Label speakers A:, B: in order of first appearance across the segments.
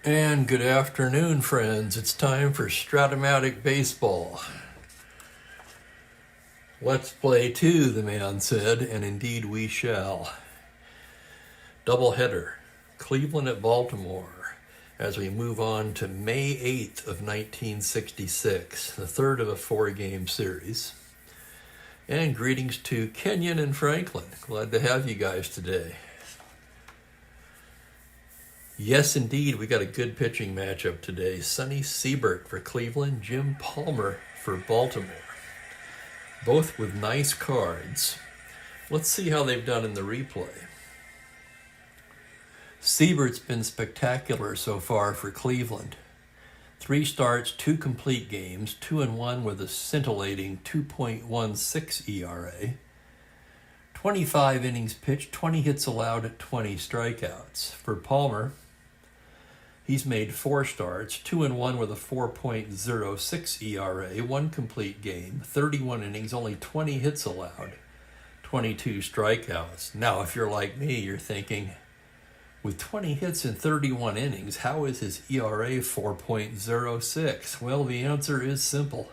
A: And good afternoon, friends. It's time for Strat-O-Matic baseball. Let's play two, the man said, and indeed we shall. Doubleheader, Cleveland at Baltimore, as we move on to May 8th of 1966, the third of a four-game series. And greetings to Kenyon and Franklin. Glad to have you guys today. Yes, indeed, we got a good pitching matchup today. Sonny Siebert for Cleveland, Jim Palmer for Baltimore. Both with nice cards. Let's see how they've done in the replay. Siebert's been spectacular so far for Cleveland. 3 starts, 2 complete games, 2-1 with a scintillating 2.16 ERA. 25 innings pitched, 20 hits allowed, 20 strikeouts. For Palmer, he's made 4 starts, 2-1 with a 4.06 ERA, 1 complete game, 31 innings, only 20 hits allowed, 22 strikeouts. Now, if you're like me, you're thinking, with 20 hits in 31 innings, how is his ERA 4.06? Well, the answer is simple.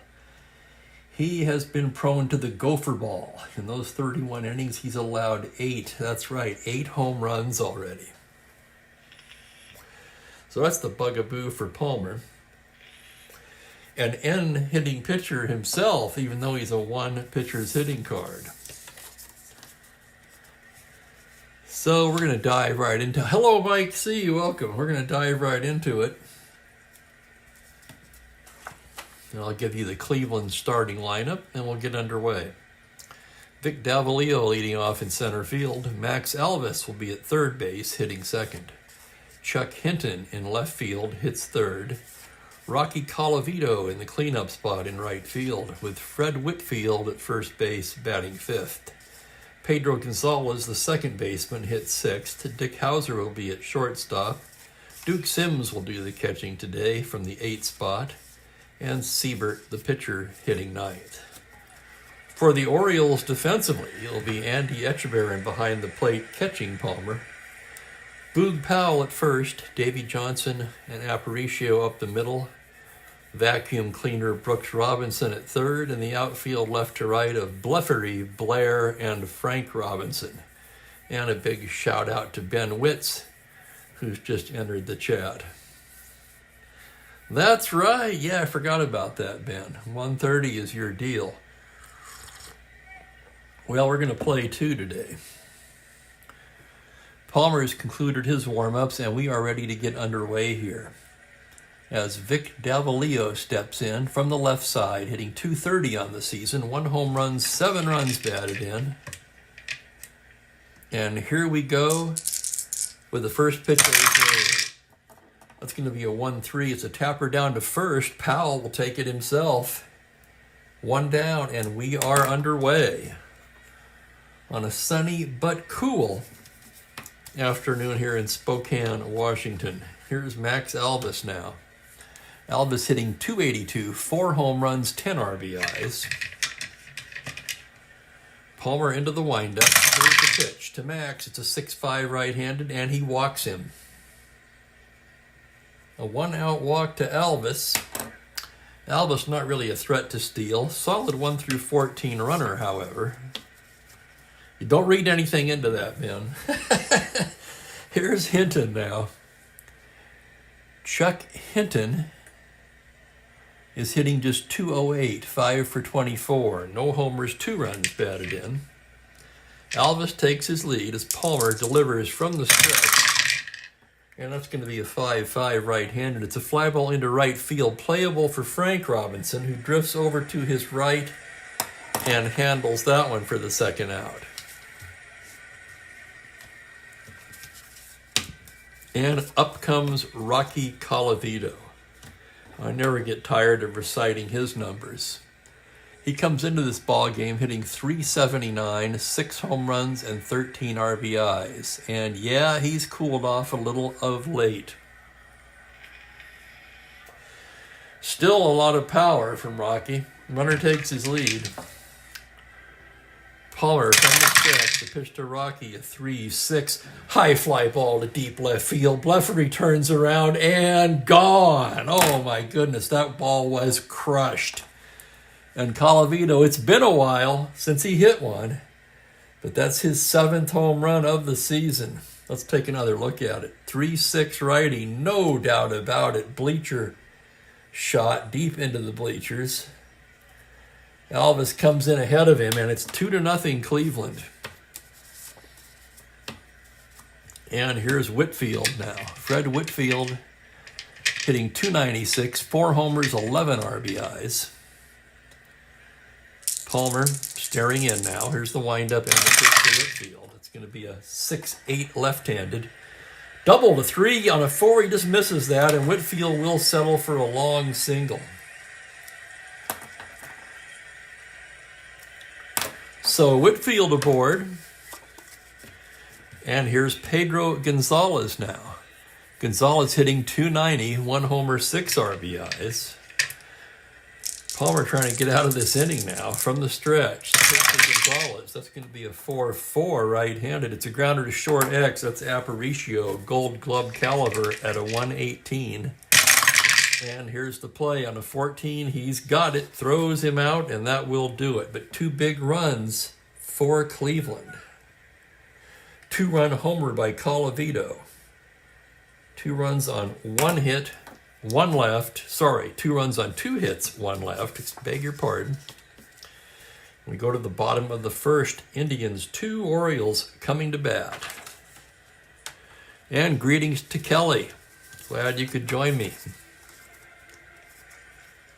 A: He has been prone to the gopher ball. In those 31 innings, he's allowed 8. That's right, 8 home runs already. So that's the bugaboo for Palmer. An N-hitting pitcher himself, even though he's a 1-pitcher's hitting card. So we're going to dive right into... Hello, Mike C. Welcome. We're going to dive right into it. And I'll give you the Cleveland starting lineup, and we'll get underway. Vic Davalillo leading off in center field. Max Alvis will be at third base, hitting second. Chuck Hinton in left field hits third. Rocky Colavito in the cleanup spot in right field, with Fred Whitfield at first base batting fifth. Pedro Gonzalez, the second baseman, hits sixth. Dick Hauser will be at shortstop. Duke Sims will do the catching today from the 8th spot. And Siebert, the pitcher, hitting ninth. For the Orioles defensively, it'll be Andy Etchebarren behind the plate catching Palmer. Boog Powell at first, Davy Johnson and Aparicio up the middle. Vacuum cleaner Brooks Robinson at third, and the outfield left to right of Bleffery, Blair, and Frank Robinson. And a big shout out to Ben Witz, who's just entered the chat. That's right, yeah, I forgot about that, Ben. 1:30 is your deal. Well, we're going to play 2 today. Palmer has concluded his warm-ups, and we are ready to get underway here. As Vic Davalillo steps in from the left side, hitting .230 on the season, 1 home run, 7 runs batted in. And here we go with the first pitch. That's going to be a 1-3. It's a tapper down to first. Powell will take it himself. 1 down, and we are underway on a sunny but cool afternoon here in Spokane, Washington. Here's Max Alvis now. Alvis hitting .282, 4 home runs, 10 RBIs. Palmer into the windup. Here's the pitch to Max. It's a 6'5" right-handed, and he walks him. A 1-out walk to Alvis. Alvis not really a threat to steal. Solid 1 through 14 runner, however. You don't read anything into that, Ben. Here's Hinton now. Chuck Hinton is hitting just .208, 5 for 24. No homers, 2 runs batted in. Alvis takes his lead as Palmer delivers from the stretch. And that's going to be a 5-5 right-handed. It's a fly ball into right field, playable for Frank Robinson, who drifts over to his right and handles that one for the 2nd out. And up comes Rocky Colavito. I never get tired of reciting his numbers. He comes into this ball game hitting .379, 6 home runs, and 13 RBIs. And yeah, he's cooled off a little of late. Still a lot of power from Rocky. Runner takes his lead. Palmer from the stretch, the pitch to Rocky, a 3-6 high fly ball to deep left field. Blefary turns around and gone. Oh my goodness, that ball was crushed. And Colavito, it's been a while since he hit one, but that's his 7th home run of the season. Let's take another look at it. 3-6 righty, no doubt about it. Bleacher shot deep into the bleachers. Alvis comes in ahead of him, and it's 2-0 Cleveland. And here's Whitfield now. Fred Whitfield hitting .296, 4 homers, 11 RBIs. Palmer staring in now. Here's the windup and the pitch to Whitfield. It's going to be a 6-8 left-handed. Double to 3 on a 4. He just misses that, and Whitfield will settle for a long single. So Whitfield aboard. And here's Pedro Gonzalez now. Gonzalez hitting .290, 1 homer, 6 RBIs. Palmer trying to get out of this inning now from the stretch. Gonzalez, that's going to be a 4-4 right-handed. It's a grounder to short X. That's Aparicio, Gold Glove caliber at a 118. And here's the play on a 14. He's got it, throws him out, and that will do it. But 2 big runs for Cleveland. 2-run homer by Colavito. 2 runs on 1 hit. 1 left. Sorry, 2 runs on 2 hits, 1 left. Beg your pardon. We go to the bottom of the first. Indians 2, Orioles coming to bat. And greetings to Kelly. Glad you could join me.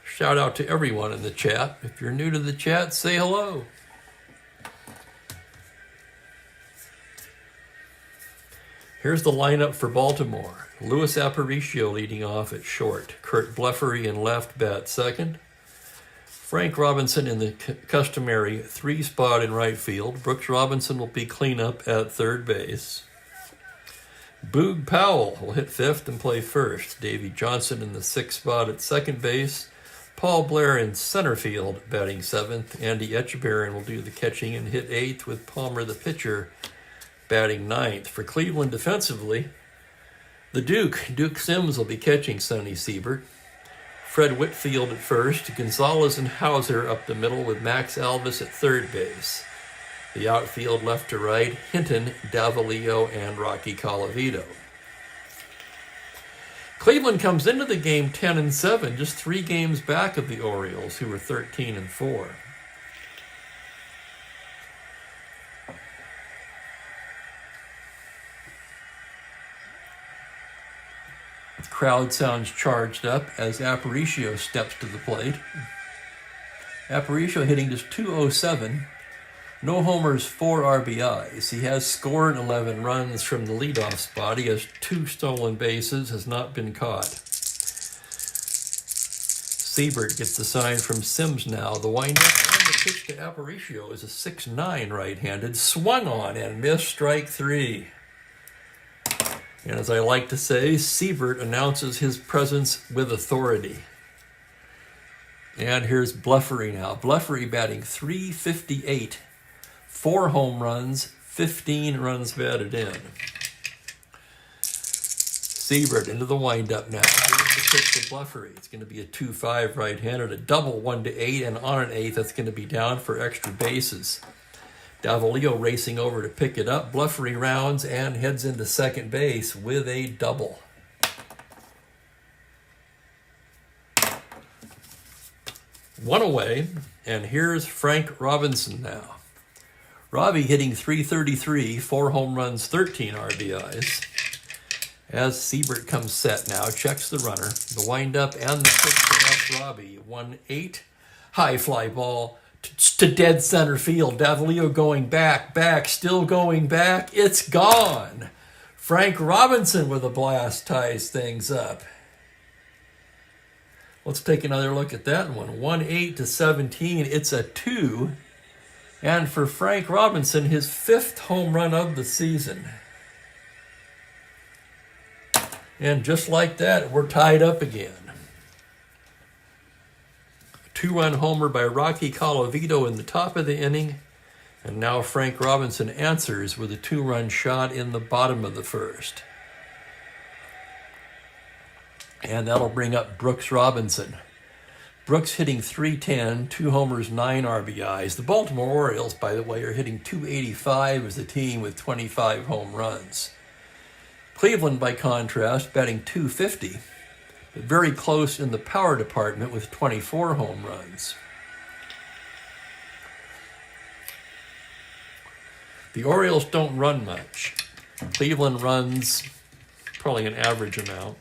A: Shout out to everyone in the chat. If you're new to the chat, say hello. Here's the lineup for Baltimore. Luis Aparicio leading off at short. Kurt Blefary in left, bat second. Frank Robinson in the customary 3 spot in right field. Brooks Robinson will be cleanup at third base. Boog Powell will hit 5th and play first. Davey Johnson in the 6th spot at second base. Paul Blair in center field batting 7th. Andy Etchebarren will do the catching and hit 8th with Palmer the pitcher batting 9th. For Cleveland defensively, the Duke Sims will be catching Sonny Siebert. Fred Whitfield at first. Gonzalez and Hauser up the middle with Max Alvis at third base. The outfield left to right, Hinton, Davalillo, and Rocky Colavito. Cleveland comes into the game 10-7, just 3 games back of the Orioles, who were 13-4. Crowd sounds charged up as Aparicio steps to the plate. Aparicio hitting just .207, no homers, 4 RBIs. He has scored 11 runs from the leadoff spot. He has 2 stolen bases, has not been caught. Siebert gets the sign from Sims now. The windup and the pitch to Aparicio is a 6-9 right-handed, swung on and missed, strike 3. And as I like to say, Siebert announces his presence with authority. And here's Blefary now. Blefary batting .358, 4 home runs, 15 runs batted in. Siebert into the windup now. Here's the pitch to Blefary. It's going to be a 2-5 right-handed, a double 1-8, and on an 8th that's going to be down for extra bases. Davalillo racing over to pick it up. Blefary rounds and heads into second base with a double. One away, and here's Frank Robinson now. Robbie hitting .333, 4 home runs, 13 RBIs. As Siebert comes set now, checks the runner, the windup, and the pitch to F. Robbie. 1-8, high fly ball to dead center field. Davalillo going back, still going back. It's gone. Frank Robinson with a blast ties things up. Let's take another look at that one. 1-8 to 17. It's a 2. And for Frank Robinson, his 5th home run of the season. And just like that, we're tied up again. 2-run homer by Rocky Colavito in the top of the inning. And now Frank Robinson answers with a 2-run shot in the bottom of the first. And that'll bring up Brooks Robinson. Brooks hitting .310, 2 homers, 9 RBIs. The Baltimore Orioles, by the way, are hitting .285 as a team with 25 home runs. Cleveland, by contrast, batting .250, but very close in the power department with 24 home runs. The Orioles don't run much. Cleveland runs probably an average amount.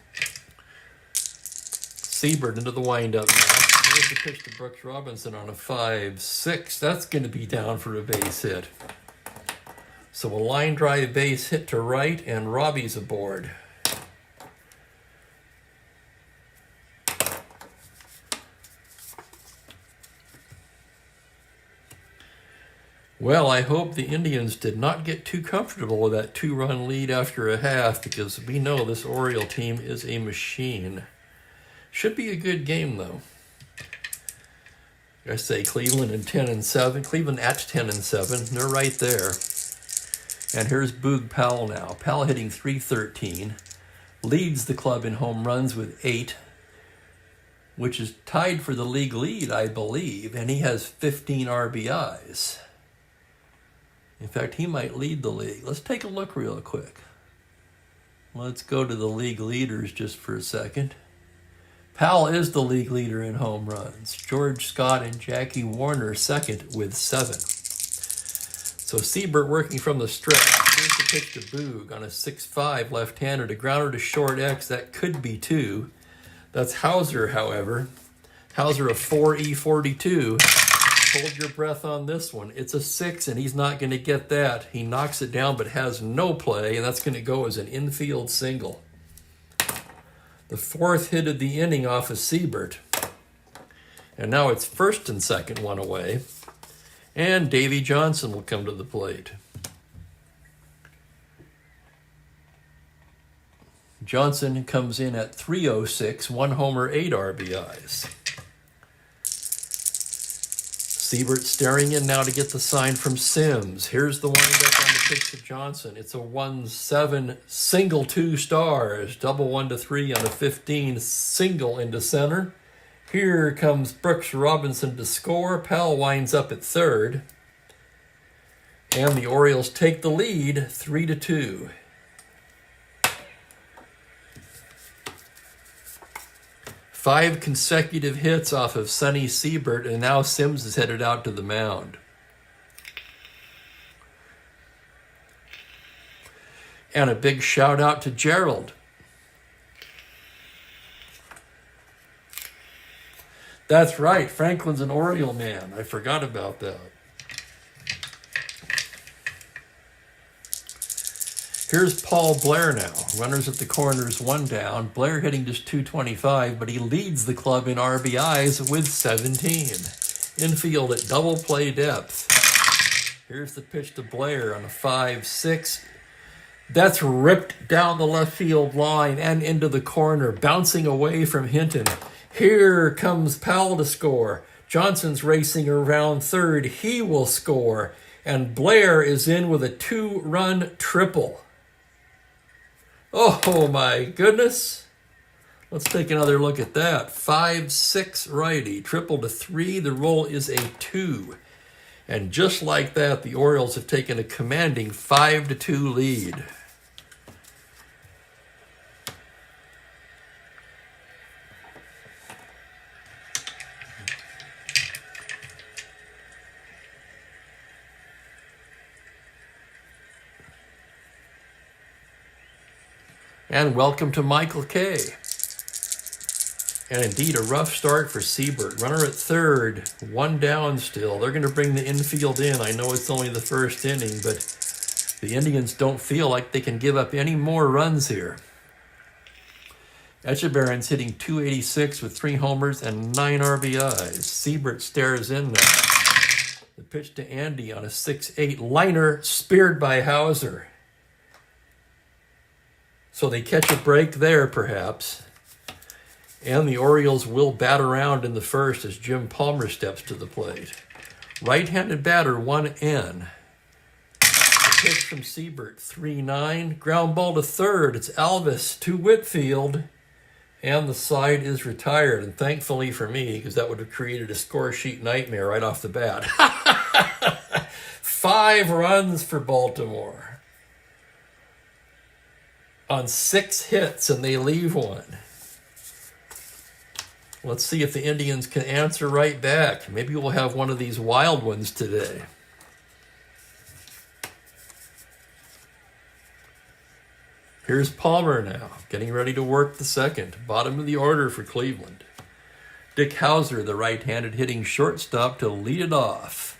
A: Siebert into the windup now. Here's the pitch to Brooks Robinson on a 5-6. That's going to be down for a base hit. So a line drive base hit to right, and Robbie's aboard. Well, I hope the Indians did not get too comfortable with that 2-run lead after a half, because we know this Oriole team is a machine. Should be a good game, though. I say Cleveland at 10-7. Cleveland at 10-7. They're right there. And here's Boog Powell now. Powell hitting .313. Leads the club in home runs with 8, which is tied for the league lead, I believe. And he has 15 RBIs. In fact, he might lead the league. Let's take a look real quick. Let's go to the league leaders just for a second. Powell is the league leader in home runs. George Scott and Jackie Warner second with 7. So Siebert working from the stretch. Here's the pitch to Boog on a 6-5 left-hander. A grounder to short X. That could be 2. That's Hauser, however. Hauser a 4E42. Hold your breath on this one. It's a 6, and he's not going to get that. He knocks it down but has no play, and that's going to go as an infield single. The 4th hit of the inning off of Siebert. And now it's first and second, one away. And Davy Johnson will come to the plate. Johnson comes in at .306, 1 homer, 8 RBIs. Siebert staring in now to get the sign from Sims. Here's the windup on the pitch to Johnson. It's a 1-7 single 2 stars. Double 1 to 3 on a 15 single into center. Here comes Brooks Robinson to score. Powell winds up at third. And the Orioles take the lead 3-2. Five consecutive hits off of Sonny Siebert, and now Sims is headed out to the mound. And a big shout out to Gerald. That's right, Franklin's an Oriole man. I forgot about that. Here's Paul Blair now. Runners at the corners, 1 down. Blair hitting just .225, but he leads the club in RBIs with 17. Infield at double play depth. Here's the pitch to Blair on a 5-6. That's ripped down the left field line and into the corner, bouncing away from Hinton. Here comes Powell to score. Johnson's racing around third. He will score. And Blair is in with a 2-run triple. Oh my goodness. Let's take another look at that. 5-6 righty, triple to 3. The roll is a 2. And just like that, the Orioles have taken a commanding 5-2 lead. And welcome to Michael K. And indeed, a rough start for Siebert. Runner at third, 1 down still. They're going to bring the infield in. I know it's only the first inning, but the Indians don't feel like they can give up any more runs here. Echeverrien's hitting .286 with 3 homers and 9 RBIs. Siebert stares in now. The pitch to Andy on a 6-8 liner, speared by Hauser. So they catch a break there, perhaps. And the Orioles will bat around in the first as Jim Palmer steps to the plate. Right-handed batter, 1N. The pitch from Siebert, 3-9. Ground ball to third. It's Alvis to Whitfield. And the side is retired. And thankfully for me, because that would have created a score sheet nightmare right off the bat. 5 runs for Baltimore on 6 hits, and they leave 1. Let's see if the Indians can answer right back. Maybe we'll have one of these wild ones today. Here's Palmer now, getting ready to work the second. Bottom of the order for Cleveland. Dick Hauser, the right-handed hitting shortstop, to lead it off.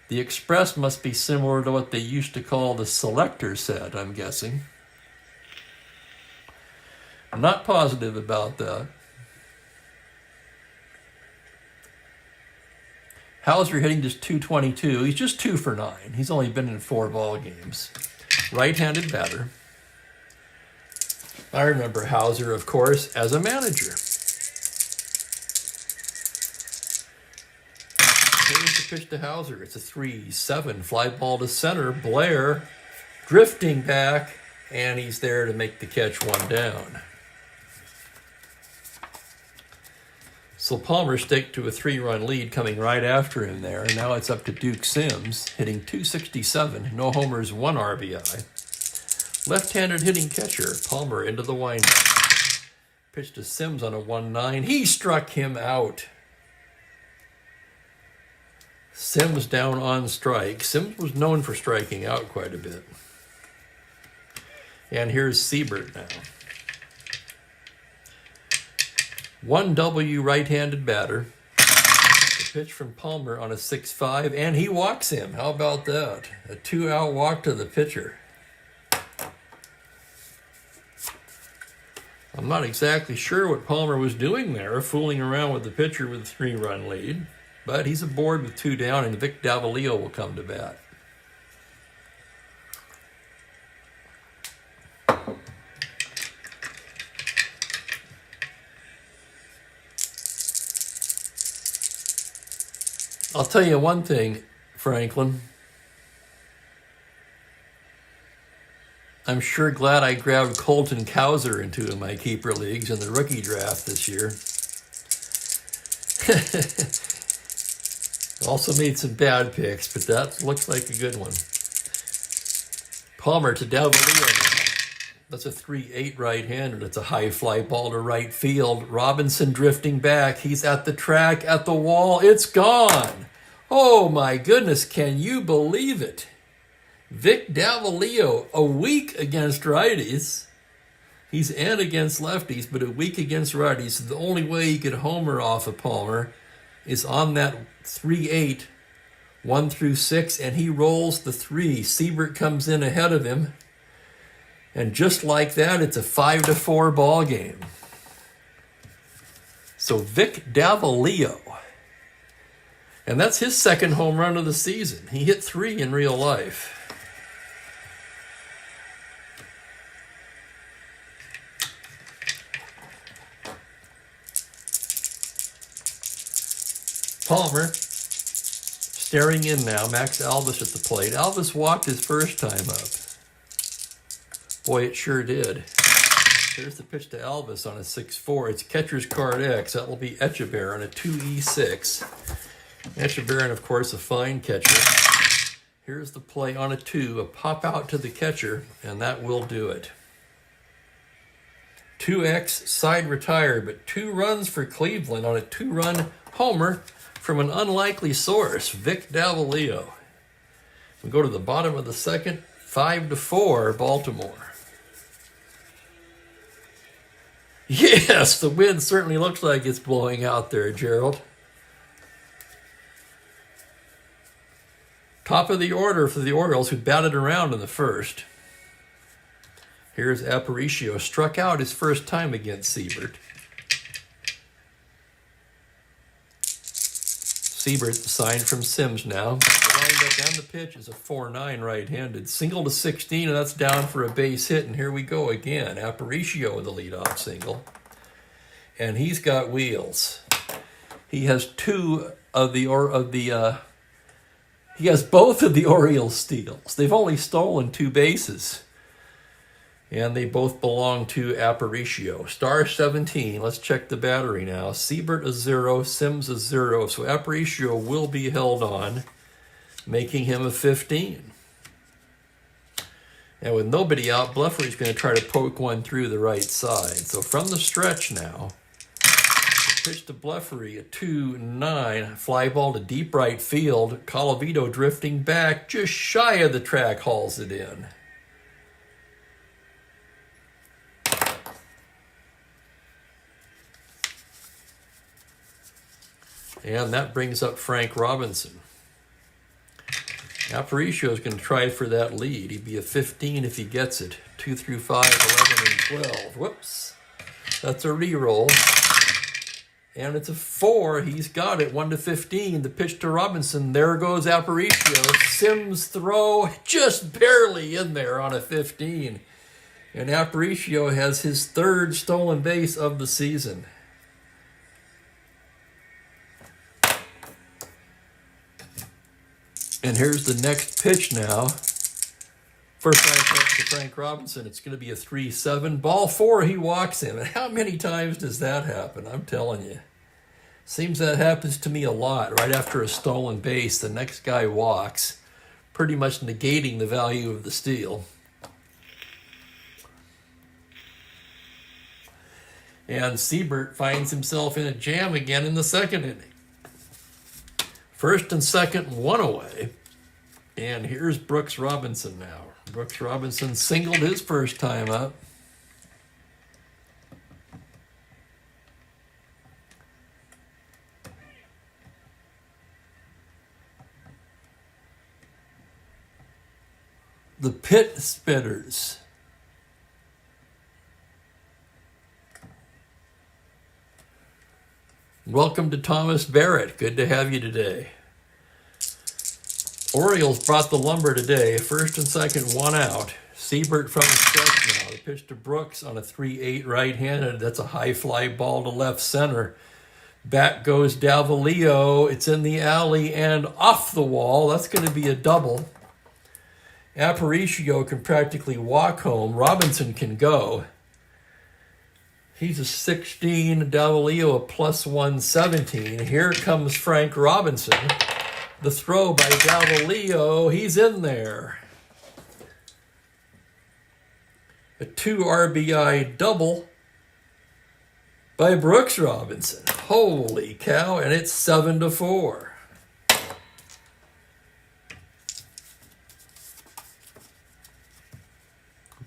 A: The Express must be similar to what they used to call the selector set, I'm guessing. I'm not positive about that. Hauser hitting just .222. He's just 2 for 9. He's only been in 4 ball games. Right-handed batter. I remember Hauser, of course, as a manager. Here's the pitch to Hauser. It's a 3-7 fly ball to center. Blair drifting back, and he's there to make the catch, 1 down. So Palmer staked to a 3-run lead coming right after him there. And now it's up to Duke Sims, hitting .267, no homers, 1 RBI. Left-handed hitting catcher, Palmer into the windup. Pitch to Sims on a 1-9. He struck him out. Sims down on strike. Sims was known for striking out quite a bit. And here's Siebert now. 1W right-handed batter. The pitch from Palmer on a 6-5, and he walks him. How about that? A 2-out walk to the pitcher. I'm not exactly sure what Palmer was doing there, fooling around with the pitcher with a 3-run lead, but he's aboard with 2 down, and Vic Davalillo will come to bat. I'll tell you one thing, Franklin. I'm sure glad I grabbed Colton Cowser in 2 of my keeper leagues in the rookie draft this year. Also made some bad picks, but that looks like a good one. Palmer to Davalillo now. That's a 3-8 right-handed. It's a high fly ball to right field. Robinson drifting back. He's at the track, at the wall. It's gone. Oh my goodness, can you believe it? Vic Davalillo, a week against righties. He's in against lefties, but a week against righties. So the only way he could homer off of Palmer is on that 3-8, 1 through 6, and he rolls the 3. Siebert comes in ahead of him. And just like that, it's a 5-4 ball game. So Vic Davalillo. And that's his second home run of the season. He hit 3 in real life. Palmer staring in now. Max Alvis at the plate. Alvis walked his first time up. Boy, it sure did. Here's the pitch to Alvis on a 6-4. It's catcher's card X. That will be Echeverria on a 2E6. Echeverria, of course, a fine catcher. Here's the play on a 2, a pop out to the catcher, and that will do it. 2X side retired, but 2 runs for Cleveland on a 2-run homer from an unlikely source, Vic Davalillo. We go to the bottom of the second, 5-4, Baltimore. Yes, the wind certainly looks like it's blowing out there, Gerald. Top of the order for the Orioles, who batted around in the first. Here's Aparicio, struck out his first time against Siebert. Siebert signed from Sims now. The windup and the pitch is a 4-9 right-handed. Single to 16, and that's down for a base hit. And here we go again. Aparicio with the leadoff single. And he's got wheels. He has he has both of the Orioles steals. They've only stolen 2 bases. And they both belong to Aparicio. Star 17, let's check the battery now. Siebert a 0, Sims a 0. So Aparicio will be held on, making him a 15. And with nobody out, Bleffery's going to try to poke one through the right side. So from the stretch now, pitch to Bleffery, a 2-9, fly ball to deep right field. Colavito drifting back, just shy of the track, hauls it in. And that brings up Frank Robinson. Aparicio is going to try for that lead. He'd be a 15 if he gets it. 2 through 5, 11, and 12. Whoops. That's a re-roll. And it's a 4. He's got it. 1 to 15. The pitch to Robinson. There goes Aparicio. Sims throw just barely in there on a 15. And Aparicio has his 3rd stolen base of the season. And here's the next pitch now for Frank Robinson. It's going to be a 3-7. Ball 4, he walks him. And how many times does that happen? I'm telling you. Seems that happens to me a lot. Right after a stolen base, the next guy walks, pretty much negating the value of the steal. And Siebert finds himself in a jam again in the 2nd inning. 1st and 2nd, 1 away. And here's Brooks Robinson now. Brooks Robinson singled his first time up. The Pit Spitters. Welcome to Thomas Barrett. Good to have you today. Orioles brought the lumber today. 1st and 2nd, 1 out. Siebert from the stretch now. The pitch to Brooks on a 3-8 right-handed. That's a high fly ball to left center. Back goes Davalillo. It's in the alley and off the wall. That's going to be a double. Aparicio can practically walk home. Robinson can go. He's a 16, Davalillo a plus 117. Here comes Frank Robinson. The throw by Davalillo, he's in there. A 2 RBI double by Brooks Robinson. Holy cow, and it's 7-4.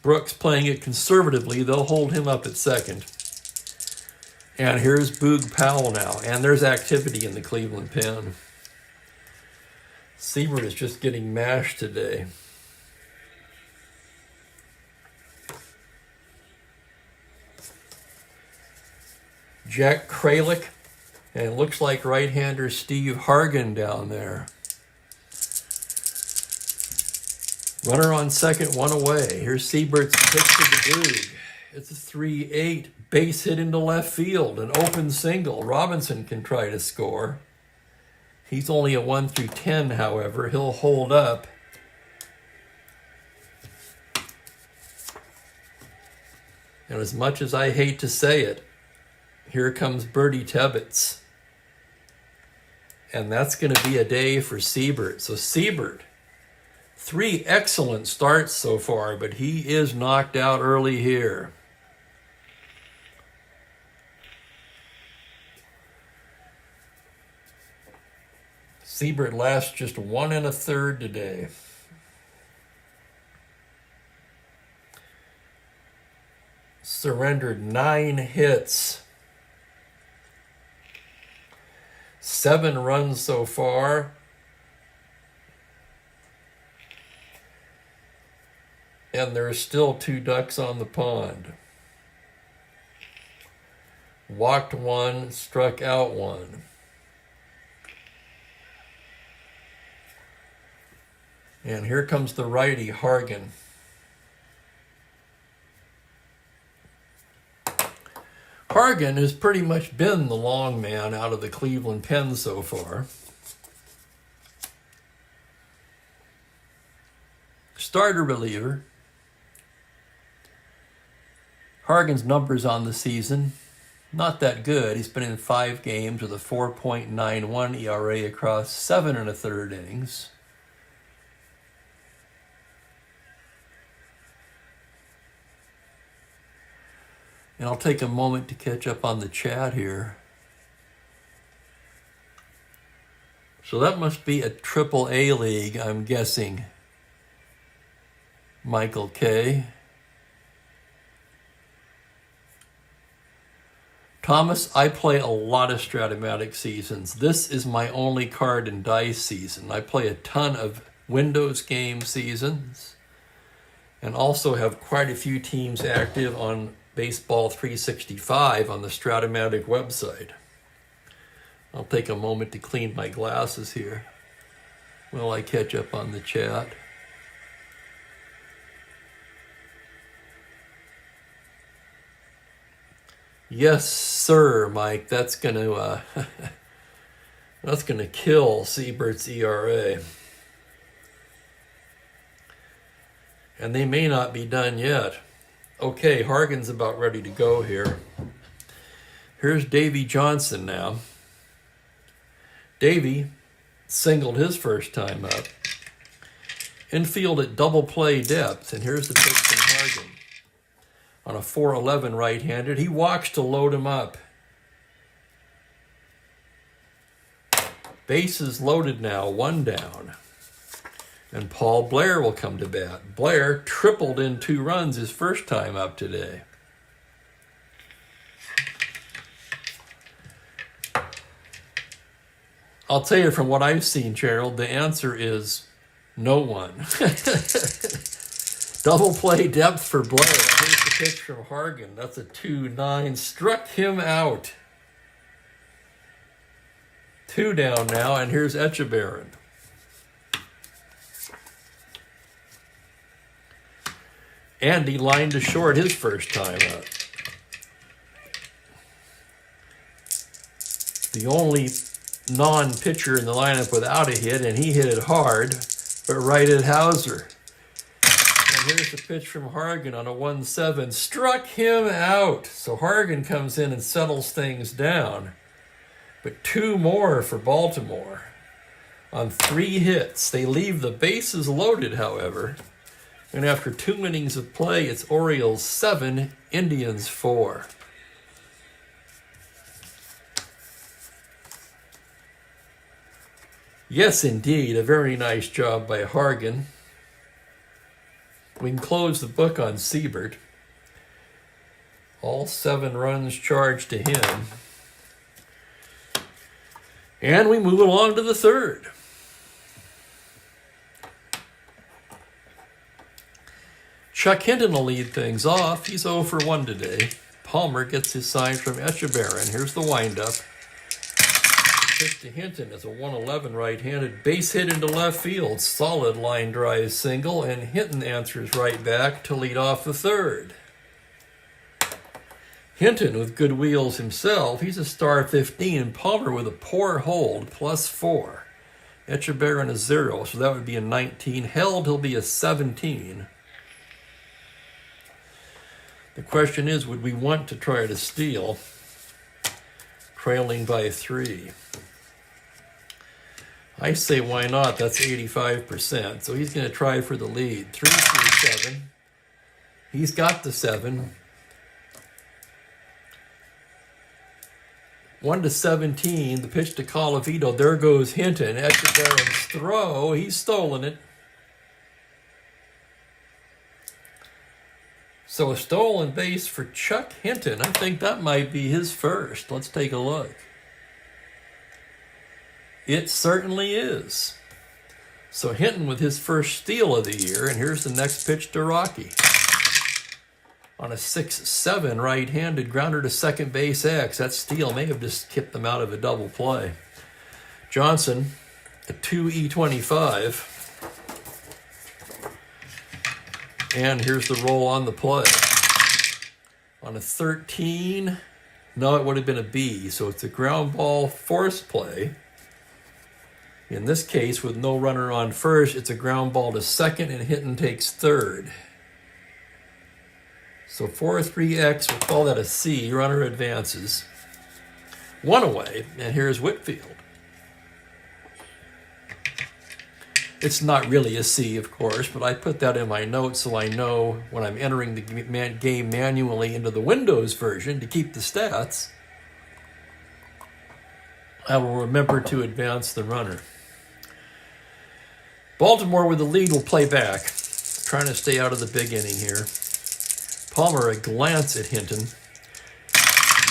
A: Brooks playing it conservatively. They'll hold him up at 2nd. And here's Boog Powell now. And there's activity in the Cleveland pen. Siebert is just getting mashed today. Jack Kralik. And it looks like right-hander Steve Hargan down there. Runner on 2nd, 1 away. Here's Siebert's pitch to the Boog. It's a 3-8. Base hit into left field. An open single. Robinson can try to score. He's only a 1 through 10, however. He'll hold up. And as much as I hate to say it, here comes Bertie Tebbetts. And that's going to be a day for Siebert. So Siebert, 3 excellent starts so far, but he is knocked out early here. Siebert lasts just 1 1/3 today. Surrendered 9 hits. 7 runs so far. And there are still 2 ducks on the pond. Walked 1, struck out 1. And here comes the righty, Hargan. Hargan has pretty much been the long man out of the Cleveland pen so far. Starter reliever. Hargan's numbers on the season, not that good. He's been in 5 games with a 4.91 ERA across 7 1/3 innings. And I'll take a moment to catch up on the chat here. So that must be a Triple-A league, I'm guessing. Michael K. Thomas, I play a lot of Strat-O-Matic seasons. This is my only card and dice season. I play a ton of Windows game seasons and also have quite a few teams active on Baseball 365 on the Strat-O-Matic website. I'll take a moment to clean my glasses here while I catch up on the chat. Yes, sir, Mike. That's gonna kill Siebert's ERA. And they may not be done yet. Okay, Hargan's about ready to go here. Here's Davey Johnson now. Davey singled his first time up. Infield at double play depth, and here's the pitch from Hargan. On a 4-11 right-handed, he walks to load him up. Bases loaded now, 1 down. And Paul Blair will come to bat. Blair tripled in 2 runs his first time up today. I'll tell you from what I've seen, Gerald, the answer is no one. Double play depth for Blair. Here's the pitch from Hargan. That's a 2-9. Struck him out. 2 down now, and here's Echeverren. Andy lined to short his first time up. The only non-pitcher in the lineup without a hit, and he hit it hard, but right at Hauser. And here's the pitch from Hargan on a 1-7. Struck him out. So Hargan comes in and settles things down. But 2 more for Baltimore on 3 hits. They leave the bases loaded, however. And after 2 innings of play, it's Orioles 7, Indians 4. Yes, indeed, a very nice job by Hargan. We can close the book on Siebert. All 7 runs charged to him. And we move along to the 3rd. Chuck Hinton will lead things off. He's 0 for 1 today. Palmer gets his sign from Echeverren. Here's the windup. Pitch to Hinton is a 1-11 right-handed base hit into left field. Solid line drive single, and Hinton answers right back to lead off the 3rd. Hinton with good wheels himself. He's a star 15. Palmer with a poor hold, +4. Echeverren a 0, so that would be a 19. Held, he'll be a 17. The question is, would we want to try to steal? Trailing by 3. I say why not? That's 85%. So he's going to try for the lead. 3-7. He's got the 7. 1-17. The pitch to Colavito. There goes Hinton. Echeverren's throw. He's stolen it. So a stolen base for Chuck Hinton. I think that might be his first. Let's take a look. It certainly is. So Hinton with his first steal of the year, and here's the next pitch to Rocky. On a 6-7 right-handed grounder to second base X. That steal may have just kept them out of a double play. Johnson, a 2E25. And here's the roll on the play. On a 13, No, it would have been a B. So it's a ground ball force play. In this case, with no runner on first, it's a ground ball to second and Hinton takes third. So 4-3-X, we'll call that a C. Runner advances. One away, and here's Whitfield. It's not really a C, of course, but I put that in my notes so I know when I'm entering the game manually into the Windows version to keep the stats, I will remember to advance the runner. Baltimore with the lead will play back, trying to stay out of the big inning here. Palmer, a glance at Hinton.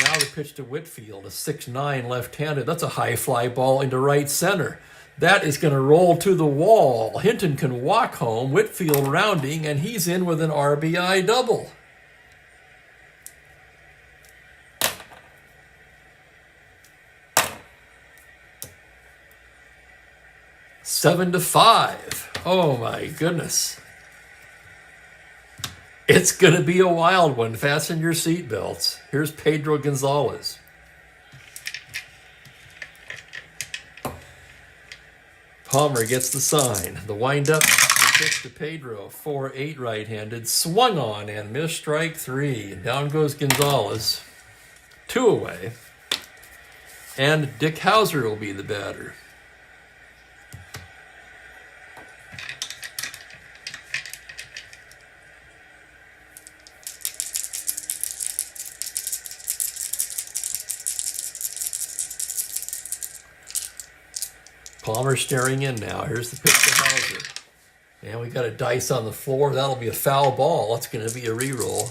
A: Now the pitch to Whitfield, a 6'9" left-handed. That's a high fly ball into right center. That is going to roll to the wall. Hinton can walk home, Whitfield rounding, and he's in with an RBI double. Seven to 5. Oh my goodness. It's going to be a wild one. Fasten your seatbelts. Here's Pedro Gonzalez. Palmer gets the sign. The windup, the pitch to Pedro. 4-8 right-handed. Swung on and missed strike 3. Down goes Gonzalez. 2 away. And Dick Hauser will be the batter. Palmer staring in now. Here's the pitch to Hauser. And we got a dice on the floor. That'll be a foul ball. That's going to be a reroll.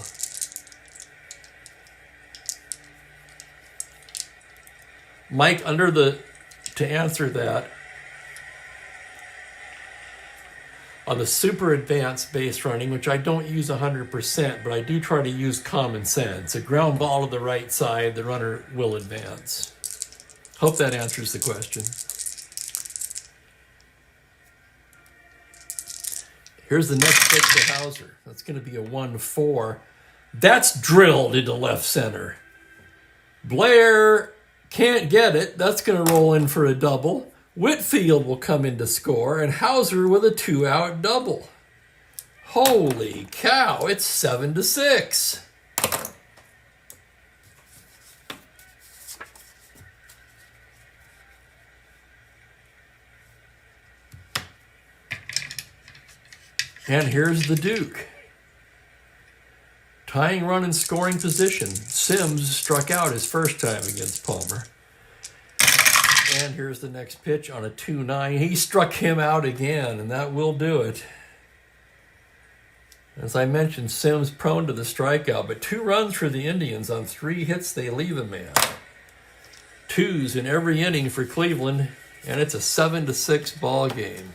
A: Mike, to answer that, on the super advanced base running, which I don't use 100%, but I do try to use common sense. A ground ball to the right side, the runner will advance. Hope that answers the question. Here's the next pitch to Hauser. That's going to be a 1-4. That's drilled into left center. Blair can't get it. That's going to roll in for a double. Whitfield will come in to score, and Hauser with a 2-out double. Holy cow, it's 7-6. And here's the Duke. Tying run in scoring position. Sims struck out his first time against Palmer. And here's the next pitch on a 2-9. He struck him out again, and that will do it. As I mentioned, Sims prone to the strikeout, but 2 runs for the Indians on 3 hits they leave a man. 2s in every inning for Cleveland, and it's a 7-6 ball game.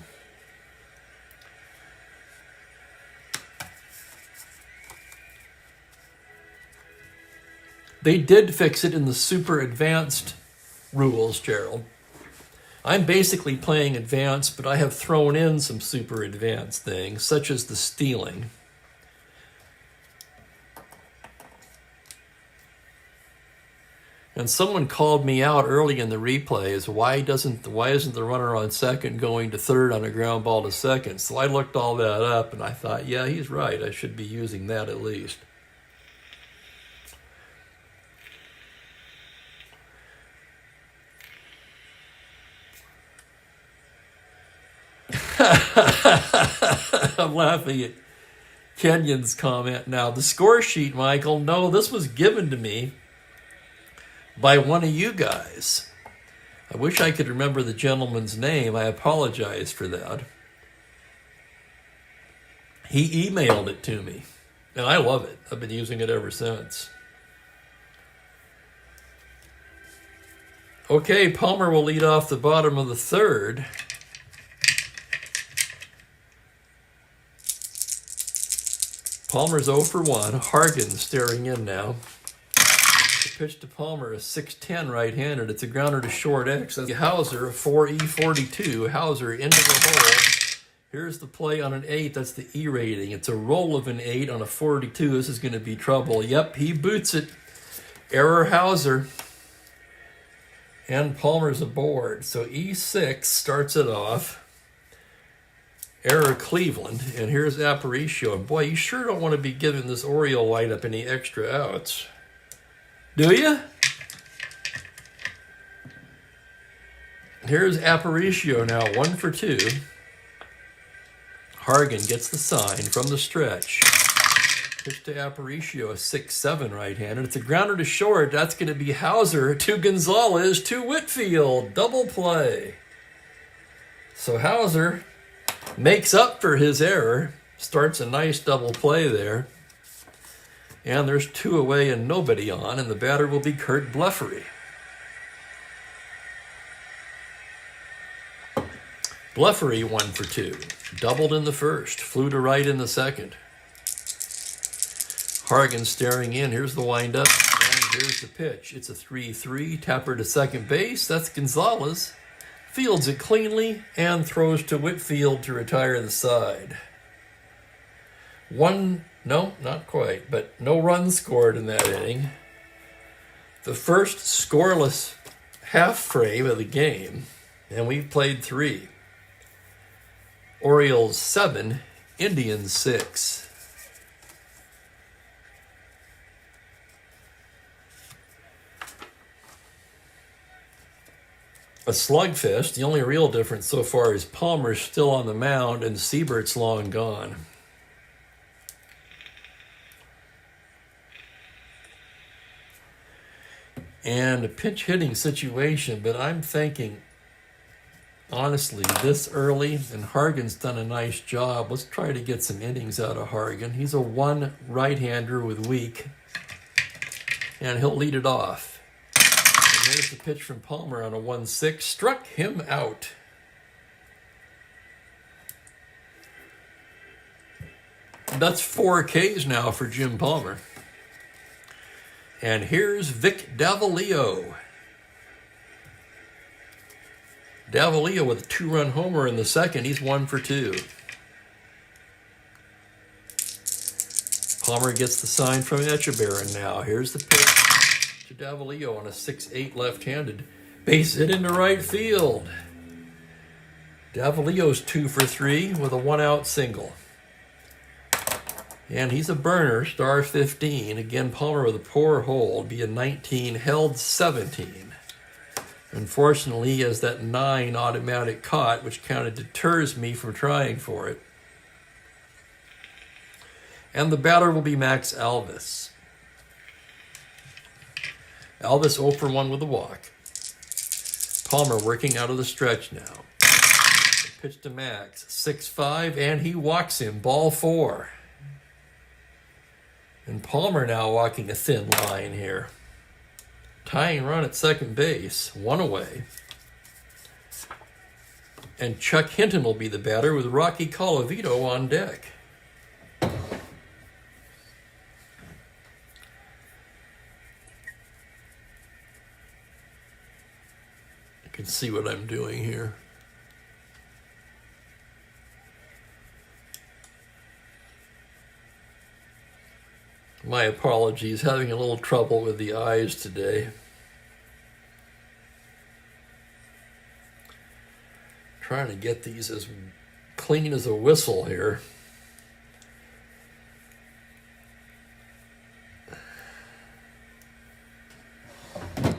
A: They did fix it in the super advanced rules, Gerald. I'm basically playing advanced, but I have thrown in some super advanced things, such as the stealing. And someone called me out early in the replay as why isn't the runner on second going to third on a ground ball to second? So I looked all that up and I thought, yeah, he's right. I should be using that at least. I'm laughing at Kenyon's comment now. The score sheet, Michael, no, this was given to me by one of you guys. I wish I could remember the gentleman's name. I apologize for that. He emailed it to me, and I love it. I've been using it ever since. Okay, Palmer will lead off the bottom of the third. Palmer's 0 for 1. Hargan staring in now. The pitch to Palmer, a 6'10" right-handed. It's a grounder to short X. That's Hauser, a 4E42. Hauser into the hole. Here's the play on an 8. That's the E rating. It's a roll of an 8 on a 42. This is going to be trouble. Yep, he boots it. Error Hauser. And Palmer's aboard. So E6 starts it off. Error Cleveland. And here's Aparicio. And boy, you sure don't want to be giving this Oriole lineup any extra outs. Do you? Here's Aparicio now, 1 for 2. Hargan gets the sign from the stretch. Pitch to Aparicio, a 6-7 right-handed. It's a grounder to short. That's going to be Hauser to Gonzalez to Whitfield. Double play. So Hauser makes up for his error. Starts a nice double play there. And there's 2 away and nobody on. And the batter will be Kurt Blefary. Blefary 1 for 2. Doubled in the first. Flew to right in the second. Hargan staring in. Here's the windup. And here's the pitch. It's a 3-3. Tapper to second base. That's Gonzalez. Fields it cleanly and throws to Whitfield to retire the side. No, not quite, but no runs scored in that inning. The first scoreless half frame of the game, and we've played 3. Orioles 7, Indians 6. A slugfest. The only real difference so far is Palmer's still on the mound and Siebert's long gone. And a pinch hitting situation, but I'm thinking, honestly, this early, and Hargan's done a nice job. Let's try to get some innings out of Hargan. He's a 1 right-hander with weak, and he'll lead it off. And here's the pitch from Palmer on a 1-6. Struck him out. That's 4 Ks now for Jim Palmer. And here's Vic Davalillo. Davalillo with a 2-run homer in the second. He's 1 for 2. Palmer gets the sign from Echebarren now. Here's the pitch to Davalillo on a 6-8 left-handed. Base hit into right field. Davalillo's 2 for 3 with a 1-out single. And he's a burner, star 15. Again, Palmer with a poor hold, be a 19, held 17. Unfortunately, he has that 9 automatic caught, which kind of deters me from trying for it. And the batter will be Max Alvis. Alvis 0 for 1 with a walk. Palmer working out of the stretch now. Pitch to Max, 6-5, and he walks him, ball 4. And Palmer now walking a thin line here. Tying run at second base, 1 away. And Chuck Hinton will be the batter with Rocky Colavito on deck. You can see what I'm doing here. My apologies, having a little trouble with the eyes today. Trying to get these as clean as a whistle here.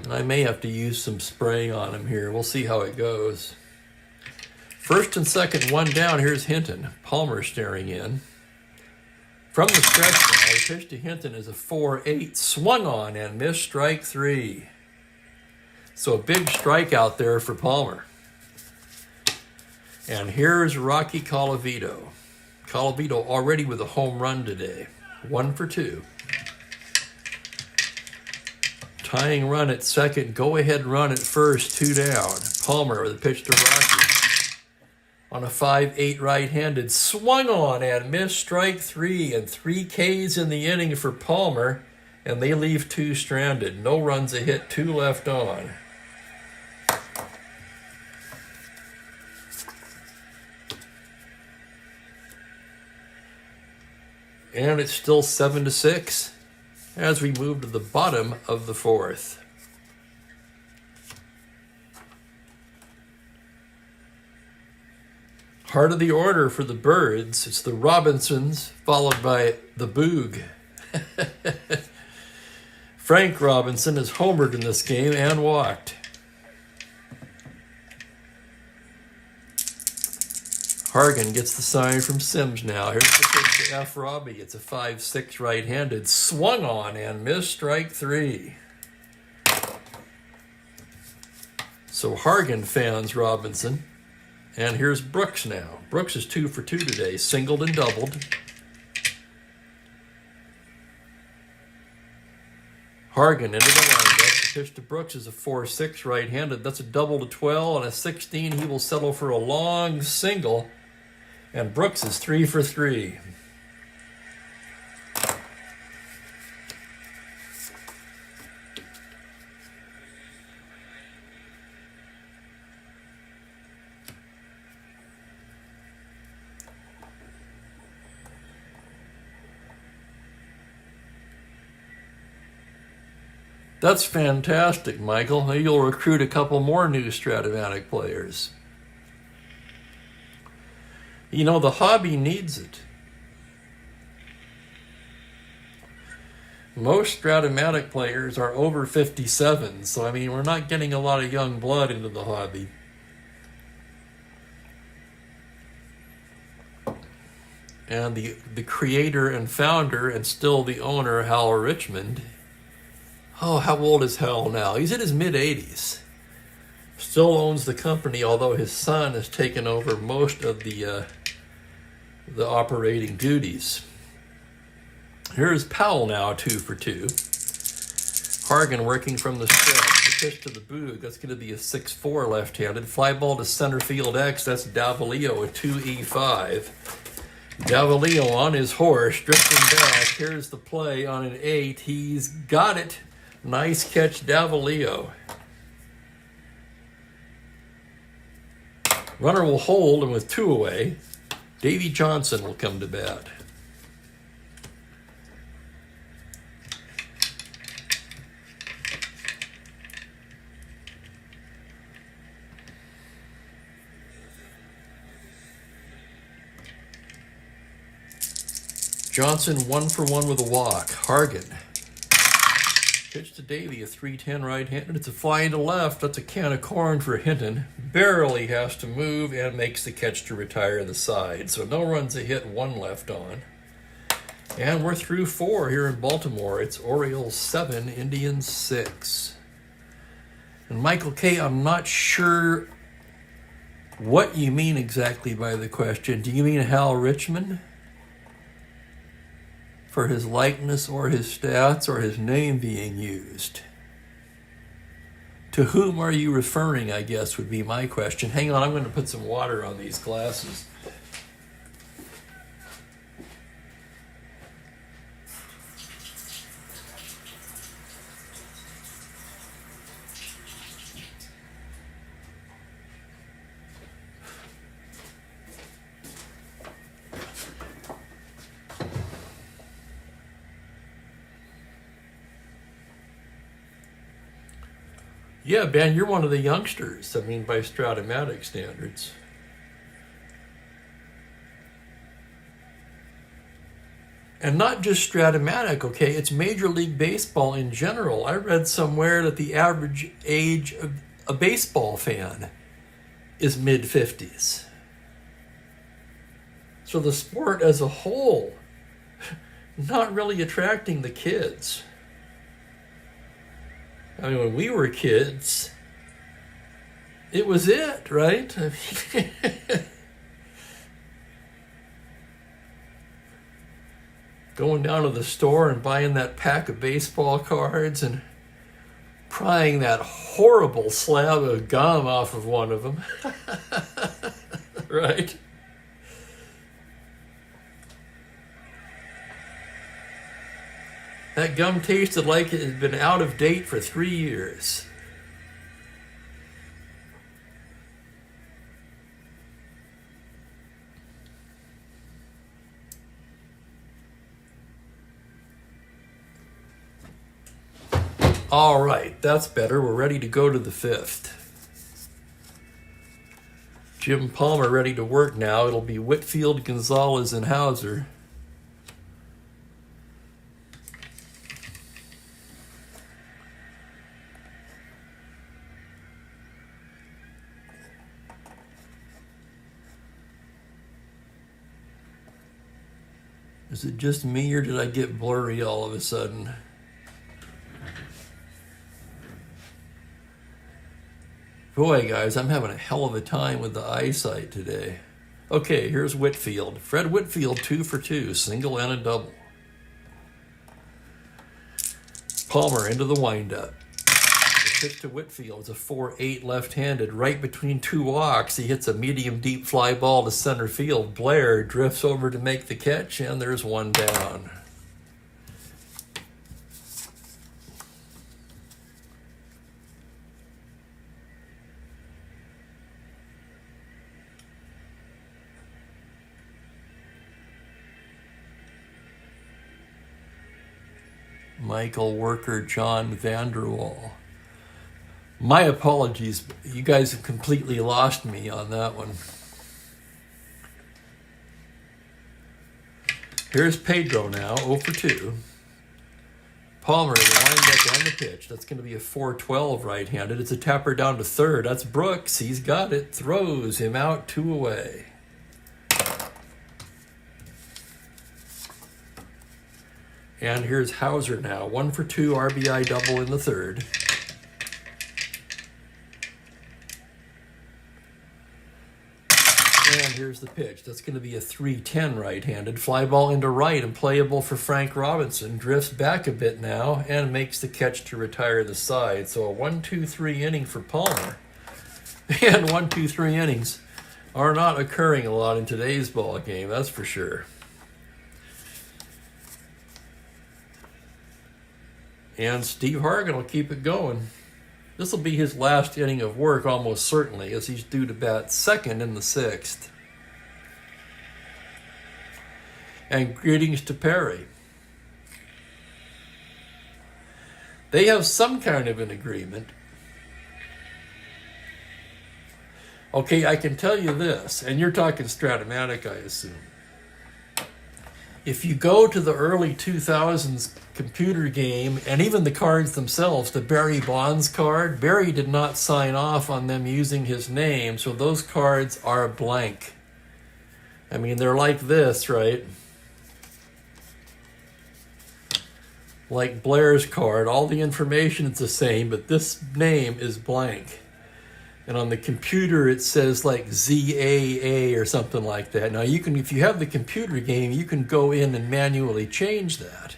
A: And I may have to use some spray on them here. We'll see how it goes. First and second, 1 down. Here's Hinton. Palmer staring in. From the stretch now, the pitch to Hinton is a 4-8, swung on and missed, strike 3. So a big strikeout there for Palmer. And here's Rocky Colavito. Colavito already with a home run today, 1 for 2. Tying run at second, go-ahead run at first, 2 down. Palmer with a pitch to Rocky. On a 5-8 right-handed, swung on and missed, strike 3, and 3 Ks in the inning for Palmer, and they leave 2 stranded. No runs a hit, 2 left on. And it's still 7-6, as we move to the bottom of the fourth. Heart of the order for the birds. It's the Robinsons, followed by the Boog. Frank Robinson is homered in this game and walked. Hargan gets the sign from Sims now. Here's the pitch to F. Robbie. It's a 5-6 right-handed. Swung on and missed, strike 3. So Hargan fans Robinson. And here's Brooks now. Brooks is 2 for 2 today, singled and doubled. Hargan into the windup. The pitch to Brooks is a 4-6 right-handed. That's a double to 12. On a 16, he will settle for a long single. And Brooks is 3 for 3. That's fantastic, Michael. You'll recruit a couple more new Strat-O-Matic players. You know, the hobby needs it. Most Strat-O-Matic players are over 57, so I mean, we're not getting a lot of young blood into the hobby. And the creator and founder, and still the owner, Hal Richmond. Oh, how old is Hal now? He's in his mid-80s. Still owns the company, although his son has taken over most of the operating duties. Here's Powell now, 2 for 2. Hargan working from the stretch. The pitch to the Boog. That's going to be a 6-4 left-handed. Fly ball to center field X. That's Davalillo, a 2E5. Davalillo on his horse, drifting back. Here's the play on an 8. He's got it. Nice catch, Davalillo. Runner will hold, and with 2 away, Davy Johnson will come to bat. Johnson 1 for 1 with a walk. Hargan. Pitch to Davy, a 3-10 right-handed. It's a fly into left. That's a can of corn for Hinton. Barely has to move and makes the catch to retire the side. So no runs a hit, 1 left on. And we're through 4 here in Baltimore. It's Orioles 7, Indians 6. And Michael K., I'm not sure what you mean exactly by the question. Do you mean Hal Richmond? For his likeness or his stats or his name being used? To whom are you referring, I guess, would be my question. Hang on, I'm going to put some water on these glasses. Yeah, Ben, you're one of the youngsters. I mean, by Strat-O-Matic standards. And not just Strat-O-Matic, okay? It's Major League Baseball in general. I read somewhere that the average age of a baseball fan is mid-50s. So the sport as a whole, not really attracting the kids. I mean, when we were kids, it was it, right? I mean, going down to the store and buying that pack of baseball cards and prying that horrible slab of gum off of one of them, right? That gum tasted like it had been out of date for 3 years. All right, that's better. We're ready to go to the fifth. Jim Palmer ready to work now. It'll be Whitfield, Gonzalez, and Hauser. Is it just me, or did I get blurry all of a sudden? Boy, guys, I'm having a hell of a time with the eyesight today. Okay, here's Whitfield. Fred Whitfield, 2 for 2, single and a double. Palmer into the windup. The pitch to Whitfield is a 4-8 left-handed, right between two walks. He hits a medium deep fly ball to center field. Blair drifts over to make the catch, and there's one down. Michael Worker, John Vanderwall. My apologies. You guys have completely lost me on that one. Here's Pedro now, 0 for 2. Palmer, the windup and the pitch. That's going to be a 4-12 right-handed. It's a tapper down to third. That's Brooks. He's got it. Throws him out, 2 away. And here's Hauser now, 1 for 2 RBI double in the third. And here's the pitch. That's going to be a 3-10 right-handed. Fly ball into right and playable for Frank Robinson. Drifts back a bit now and makes the catch to retire the side. So a 1-2-3 inning for Palmer. And 1-2-3 innings are not occurring a lot in today's ball game, that's for sure. And Steve Hargan will keep it going. This will be his last inning of work almost certainly, as he's due to bat second in the sixth. And greetings to Perry. They have some kind of an agreement. Okay, I can tell you this, and you're talking Strat-O-Matic, I assume. If you go to the early 2000s computer game, and even the cards themselves, the Barry Bonds card, Barry did not sign off on them using his name, so those cards are blank. I mean, they're like this, right? Like Blair's card, all the information is the same, but this name is blank. And on the computer, it says like ZAA or something like that. Now, you can, if you have the computer game, you can go in and manually change that.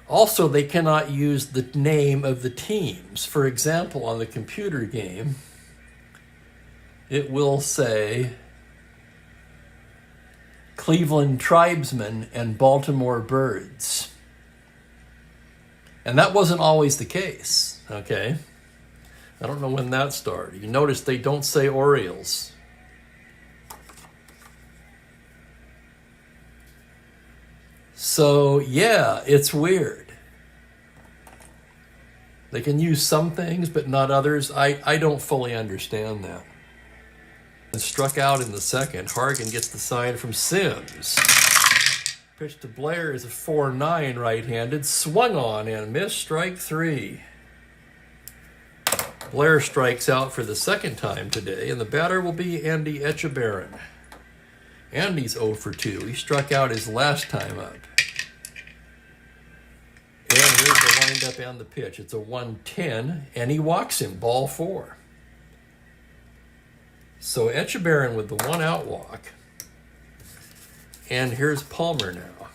A: Also, they cannot use the name of the teams. For example, on the computer game, it will say Cleveland Tribesmen and Baltimore Birds. And that wasn't always the case, okay? I don't know when that started. You notice they don't say Orioles. So, yeah, it's weird. They can use some things, but not others. I don't fully understand that. And struck out in the second. Hargan gets the sign from Sims. Pitch to Blair is a 4-9 right-handed. Swung on and missed, strike 3. Blair strikes out for the second time today, and the batter will be Andy Etchebarren. Andy's 0 for 2. He struck out his last time up. And here's the windup and the pitch. It's a 1-10, and he walks him, ball 4. So Etchebarren with the 1-out walk. And here's Palmer now.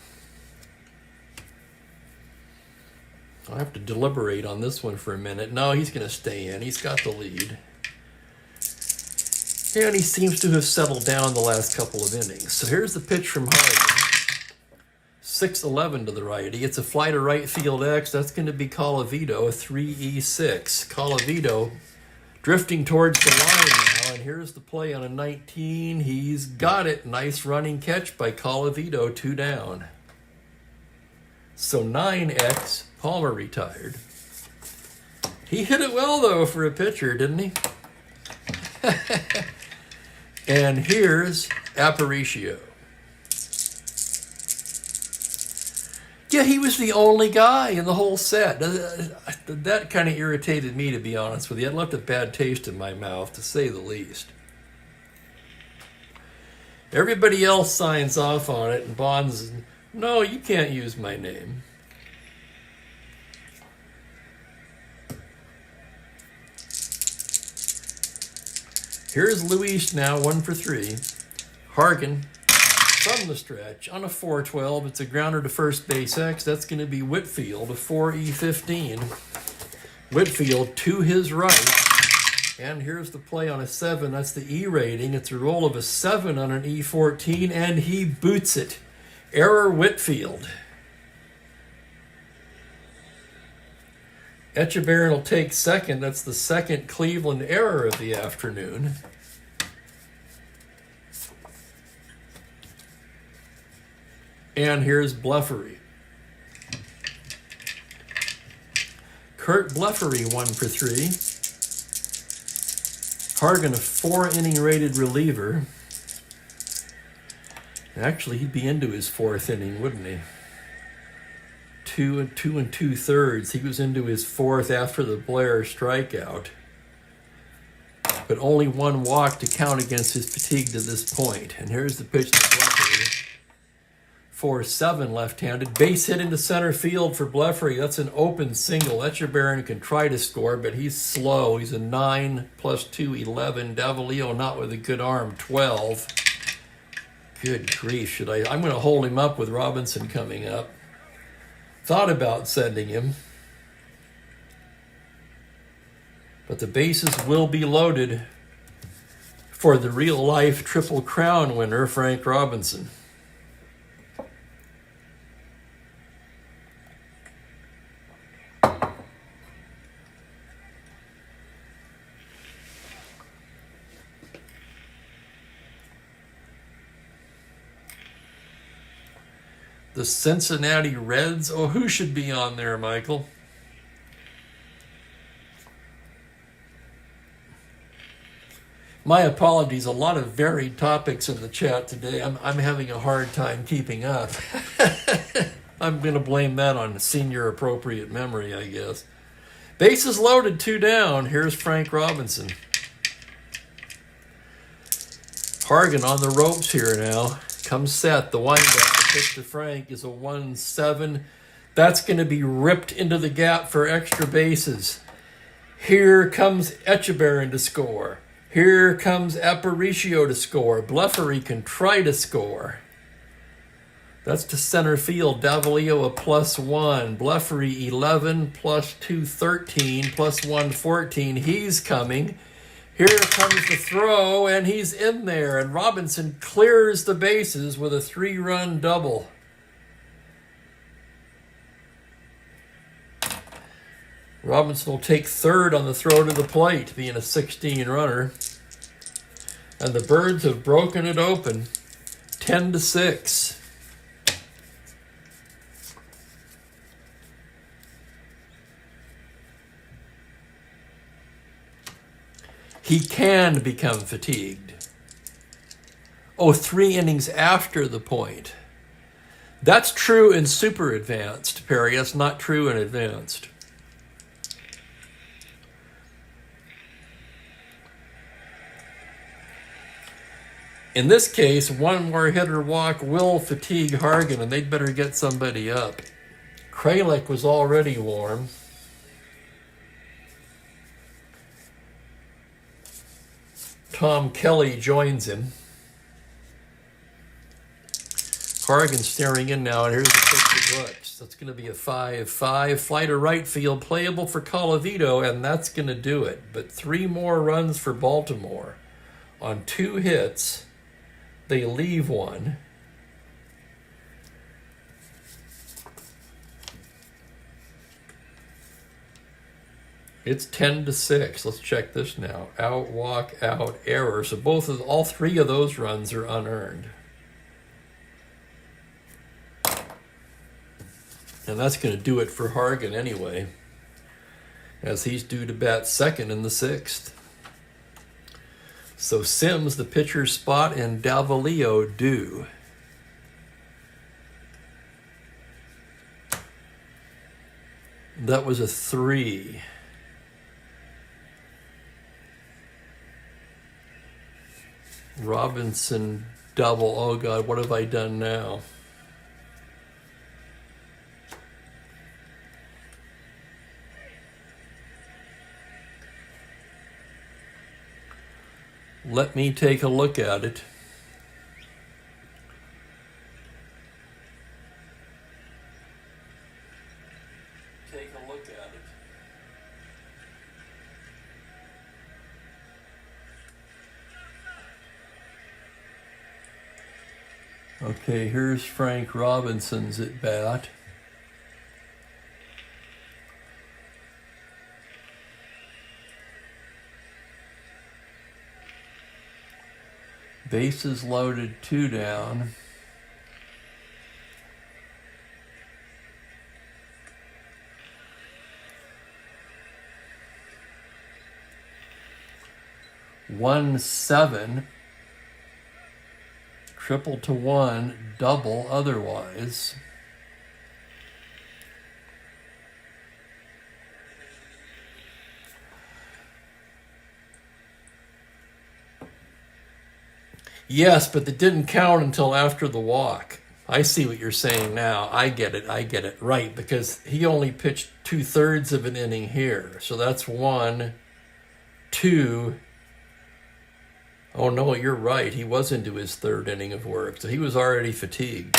A: I'll have to deliberate on this one for a minute. No, he's going to stay in. He's got the lead. And he seems to have settled down the last couple of innings. So here's the pitch from Hargan. 6-11 to the righty. It's a fly to right field X. That's going to be Colavito, a 3-6. Colavito drifting towards the line now. And here's the play on a 19. He's got it. Nice running catch by Colavito, 2 down. So 9X. Palmer retired. He hit it well, though, for a pitcher, didn't he? And here's Aparicio. Yeah, he was the only guy in the whole set. That kind of irritated me, to be honest with you. It left a bad taste in my mouth, to say the least. Everybody else signs off on it, and Bonds, no, you can't use my name. Here's Luis now, 1 for 3. Hargan from the stretch on a 4-12. It's a grounder to first base X. That's going to be Whitfield, a 4E15. Whitfield to his right. And here's the play on a 7. That's the E rating. It's a roll of a 7 on an E14, and he boots it. Error Whitfield. Echeverrin will take second. That's the second Cleveland error of the afternoon. And here's Blefary. Kurt Blefary, 1 for 3. Hargan, a 4-inning rated reliever. Actually, he'd be into his 4th inning, wouldn't he? 2 2/3. He was into his 4th after the Blair strikeout. But only 1 walk to count against his fatigue to this point. And here's the pitch to Blefary. 4-7 left-handed. Base hit into center field for Blefary. That's an open single. Echeverrin can try to score, but he's slow. He's a 9 + 2, 11. Davalillo not with a good arm, 12. Good grief. I'm going to hold him up with Robinson coming up. Thought about sending him. But the bases will be loaded for the real-life Triple Crown winner, Frank Robinson. The Cincinnati Reds. Oh, who should be on there, Michael? My apologies. A lot of varied topics in the chat today. I'm having a hard time keeping up. I'm going to blame that on senior appropriate memory, I guess. Bases loaded, 2 down. Here's Frank Robinson. Hargan on the ropes here now. Comes set. The windup. Pitch to Frank is a 1-7. That's going to be ripped into the gap for extra bases. Here comes Echeverrin to score. Here comes Aparicio to score. Blefary can try to score. That's to center field. Davalillo a +1. Blefary 11 + 2, 13 + 1, 14. He's coming. Here comes the throw, and he's in there. And Robinson clears the bases with a 3-run double. Robinson will take third on the throw to the plate, being a 16-runner. And the Birds have broken it open, 10-6. He can become fatigued. Oh, 3 innings after the point. That's true in super advanced, Perry. That's not true in advanced. In this case, 1 more hitter walk will fatigue Hargan, and they'd better get somebody up. Kralik was already warm. Tom Kelly joins him. Hargan staring in now, and here's the pitch to Brooks. That's going to be a 5-5. Fly to right field, playable for Colavito, and that's going to do it. But 3 more runs for Baltimore. On 2 hits, they leave 1. It's 10-6. Let's check this now. Out, walk, out, error. So all 3 of those runs are unearned. And that's going to do it for Hargan anyway. as he's due to bat second in the 6th. So Sims, the pitcher's spot, and Davalillo due. That was a 3. Robinson double. Oh God, what have I done now? Let me take a look at it. Take a look at it. Okay, here's Frank Robinson's at bat. Bases loaded, 2 down. One 7. Triple to 1, double otherwise. Yes, but it didn't count until after the walk. I see what you're saying now. I get it. Right, because he only pitched 2/3 of an inning here. So that's 1, 2. Oh, no, you're right. He was into his 3rd inning of work, so he was already fatigued.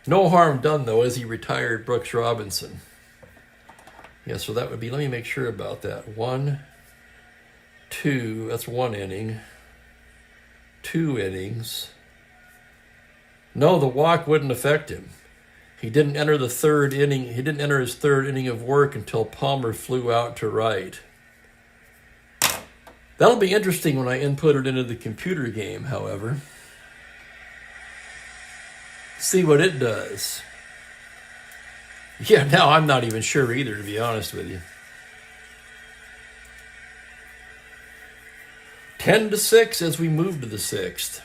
A: No harm done, though, as he retired Brooks Robinson. Yeah, so that would be, let me make sure about that. 1, 2, that's 1 inning. 2 innings. No, the walk wouldn't affect him. He didn't enter the 3rd inning. He didn't enter his 3rd inning of work until Palmer flew out to right. That'll be interesting when I input it into the computer game, however. See what it does. Yeah, now I'm not even sure either, to be honest with you. 10-6 as we move to the 6th.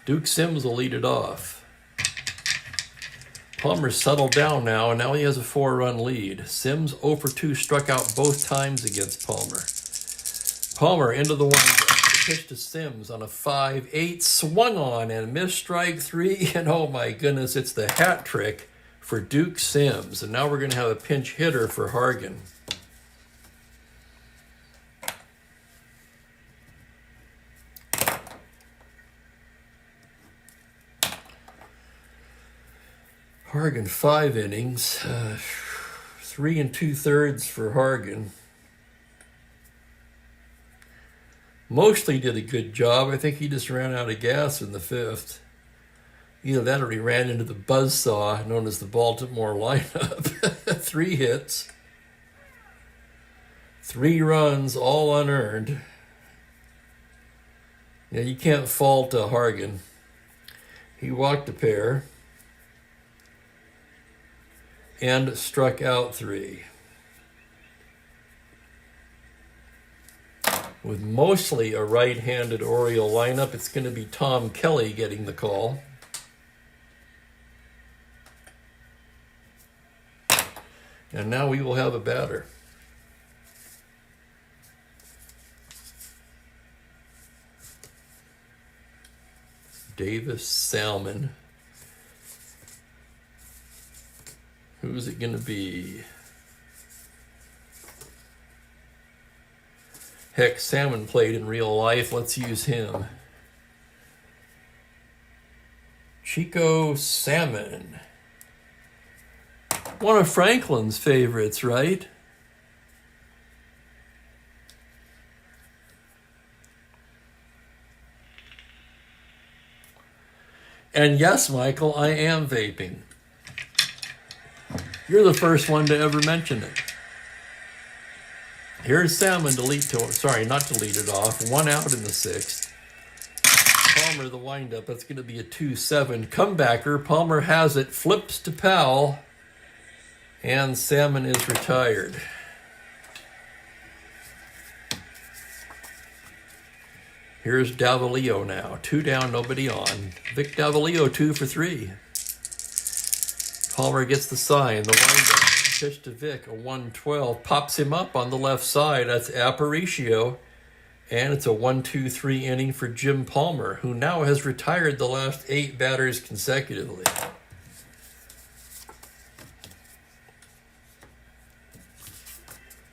A: Duke Sims will lead it off. Palmer's settled down now, and now he has a 4-run lead. Sims 0 for 2, struck out both times against Palmer. Palmer into the windup. The pitch to Sims on a 5-8, swung on and missed strike 3. And oh my goodness, it's the hat trick for Duke Sims. And now we're going to have a pinch hitter for Hargan. Hargan 5 innings, 3 2/3 for Hargan. Mostly did a good job. I think he just ran out of gas in the 5th. Either that or he ran into the buzzsaw known as the Baltimore lineup. 3 hits, 3 runs, all unearned. Yeah, you can't fault Hargan. He walked a pair and struck out 3. With mostly a right-handed Oriole lineup, it's going to be Tom Kelly getting the call. And now we will have a batter. Davis Salmon. Who's it going to be? Heck, Salmon played in real life. Let's use him. Chico Salmon. One of Franklin's favorites, right? And yes, Michael, I am vaping. You're the first one to ever mention it. Here's Salmon to lead to, sorry, not to lead it off. 1 out in the 6th. Palmer, the windup. That's going to be a 2-7 comebacker. Palmer has it, flips to Powell. And Salmon is retired. Here's Davalillo now. 2 down, nobody on. Vic Davalillo 2 for 3. Palmer gets the sign. The windup. Pitch to Vic. A 1-12. Pops him up on the left side. That's Aparicio. And it's a 1-2-3 inning for Jim Palmer, who now has retired the last 8 batters consecutively.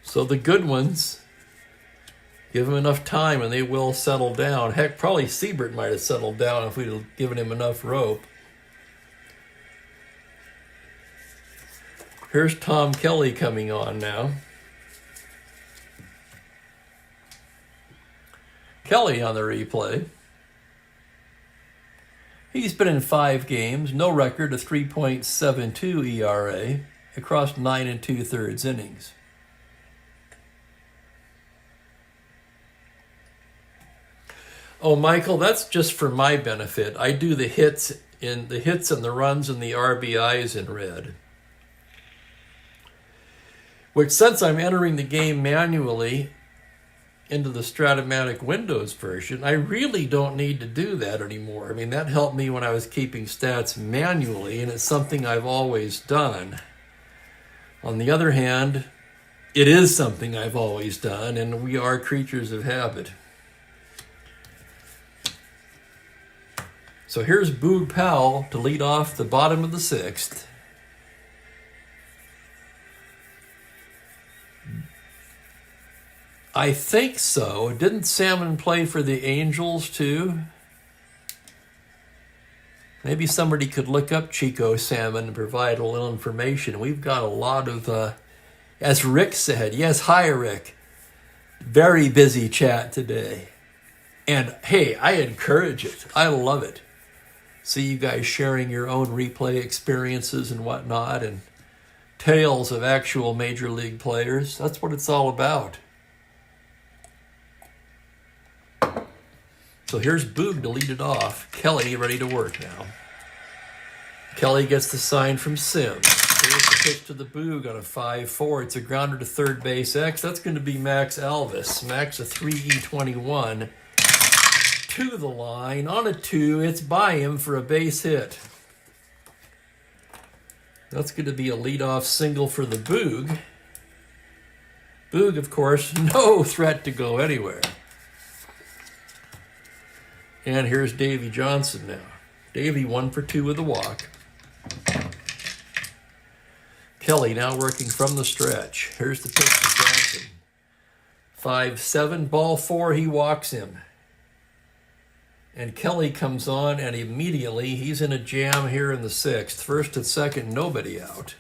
A: So the good ones, give them enough time and they will settle down. Heck, probably Siebert might have settled down if we'd have given him enough rope. Here's Tom Kelly coming on now. Kelly on the replay. He's been in 5 games, no record, a 3.72 ERA across 9 2/3 innings. Oh, Michael, that's just for my benefit. I do the hits and the runs and the RBIs in red. Which, since I'm entering the game manually into the Strat-O-Matic Windows version, I really don't need to do that anymore. I mean, that helped me when I was keeping stats manually, and it's something I've always done. On the other hand, it is something I've always done, and we are creatures of habit. So here's Boog Powell to lead off the bottom of the 6th. I think so. Didn't Salmon play for the Angels too? Maybe somebody could look up Chico Salmon and provide a little information. We've got a lot of, as Rick said, yes, hi Rick, very busy chat today. And hey, I encourage it. I love it. See you guys sharing your own replay experiences and whatnot, and tales of actual major league players. That's what it's all about. So here's Boog to lead it off. Kelly ready to work now. Kelly gets the sign from Sims. Here's the pitch to the Boog on a 5-4. It's a grounder to third base X. That's going to be Max Alvis. Max a 3E21. To the line. On a 2. It's by him for a base hit. That's going to be a leadoff single for the Boog. Boog, of course, no threat to go anywhere. And here's Davy Johnson now. Davy 1 for 2 with a walk. Kelly now working from the stretch. Here's the pitch to Johnson. 5-7, ball 4, he walks him. And Kelly comes on, and immediately he's in a jam here in the 6th. First and second, nobody out.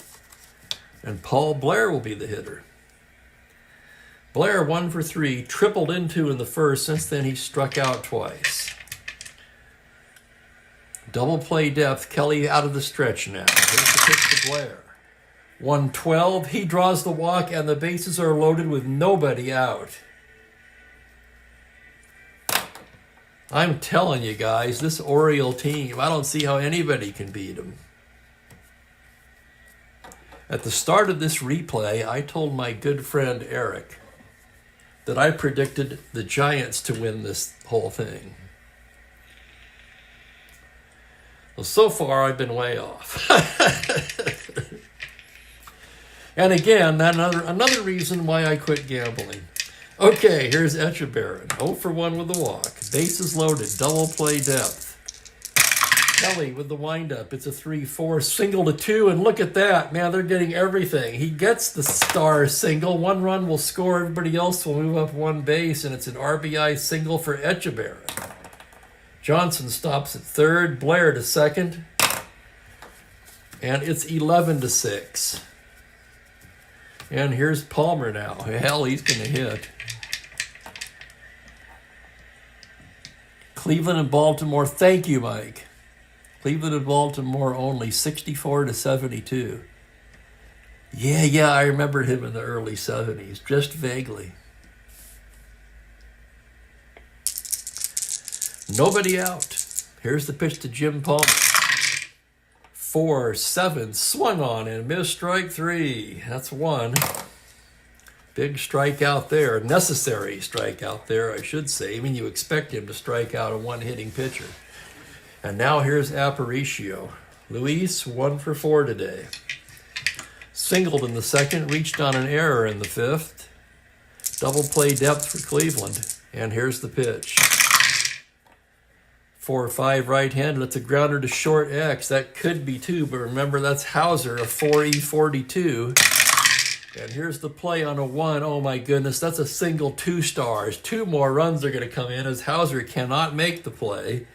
A: And Paul Blair will be the hitter. Blair 1 for 3, tripled into in the first. Since then, he struck out twice. Double play depth, Kelly out of the stretch now. Here's the pitch to Blair. 1-12, he draws the walk, and the bases are loaded with nobody out. I'm telling you guys, this Oriole team, I don't see how anybody can beat them. At the start of this replay, I told my good friend Eric that I predicted the Giants to win this whole thing. Well, so far, I've been way off. And again, another reason why I quit gambling. Okay, here's Echeverria. 0 for 1 with the walk. Bases loaded, double play depth. Kelly with the windup. It's a 3-4, single to 2, and look at that. Man, they're getting everything. He gets the star single. 1 run will score. Everybody else will move up 1 base, and it's an RBI single for Echeverria. Johnson stops at third, Blair to second, and it's 11-6. And here's Palmer now. Hell, he's going to hit. Cleveland and Baltimore, thank you, Mike. Cleveland and Baltimore only 64-72. Yeah, I remember him in the early 70s, just vaguely. Nobody out. Here's the pitch to Jim Palmer. 4-7, swung on and missed strike 3. That's 1. Big strikeout there, necessary strikeout there, I should say. I mean, you expect him to strike out a one-hitting pitcher. And now here's Aparicio. Luis, 1 for 4 today. Singled in the second, reached on an error in the fifth. Double play depth for Cleveland. And here's the pitch. 4-5 right-handed. It's a grounder to short X. That could be 2, but remember that's Hauser, a 4E42. And here's the play on a 1. Oh my goodness, that's a single 2 stars. 2 more runs are going to come in as Hauser cannot make the play.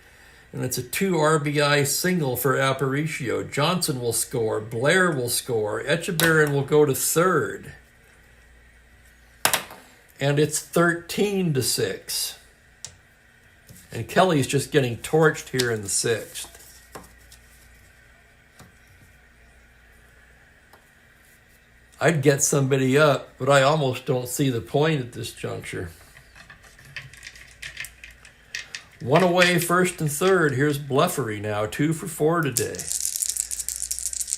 A: And it's a 2 RBI single for Aparicio. Johnson will score. Blair will score. Echeverrin will go to third. And it's 13-6. And Kelly's just getting torched here in the 6th. I'd get somebody up, but I almost don't see the point at this juncture. 1 away, first and third. Here's Bleffery now, 2 for 4 today.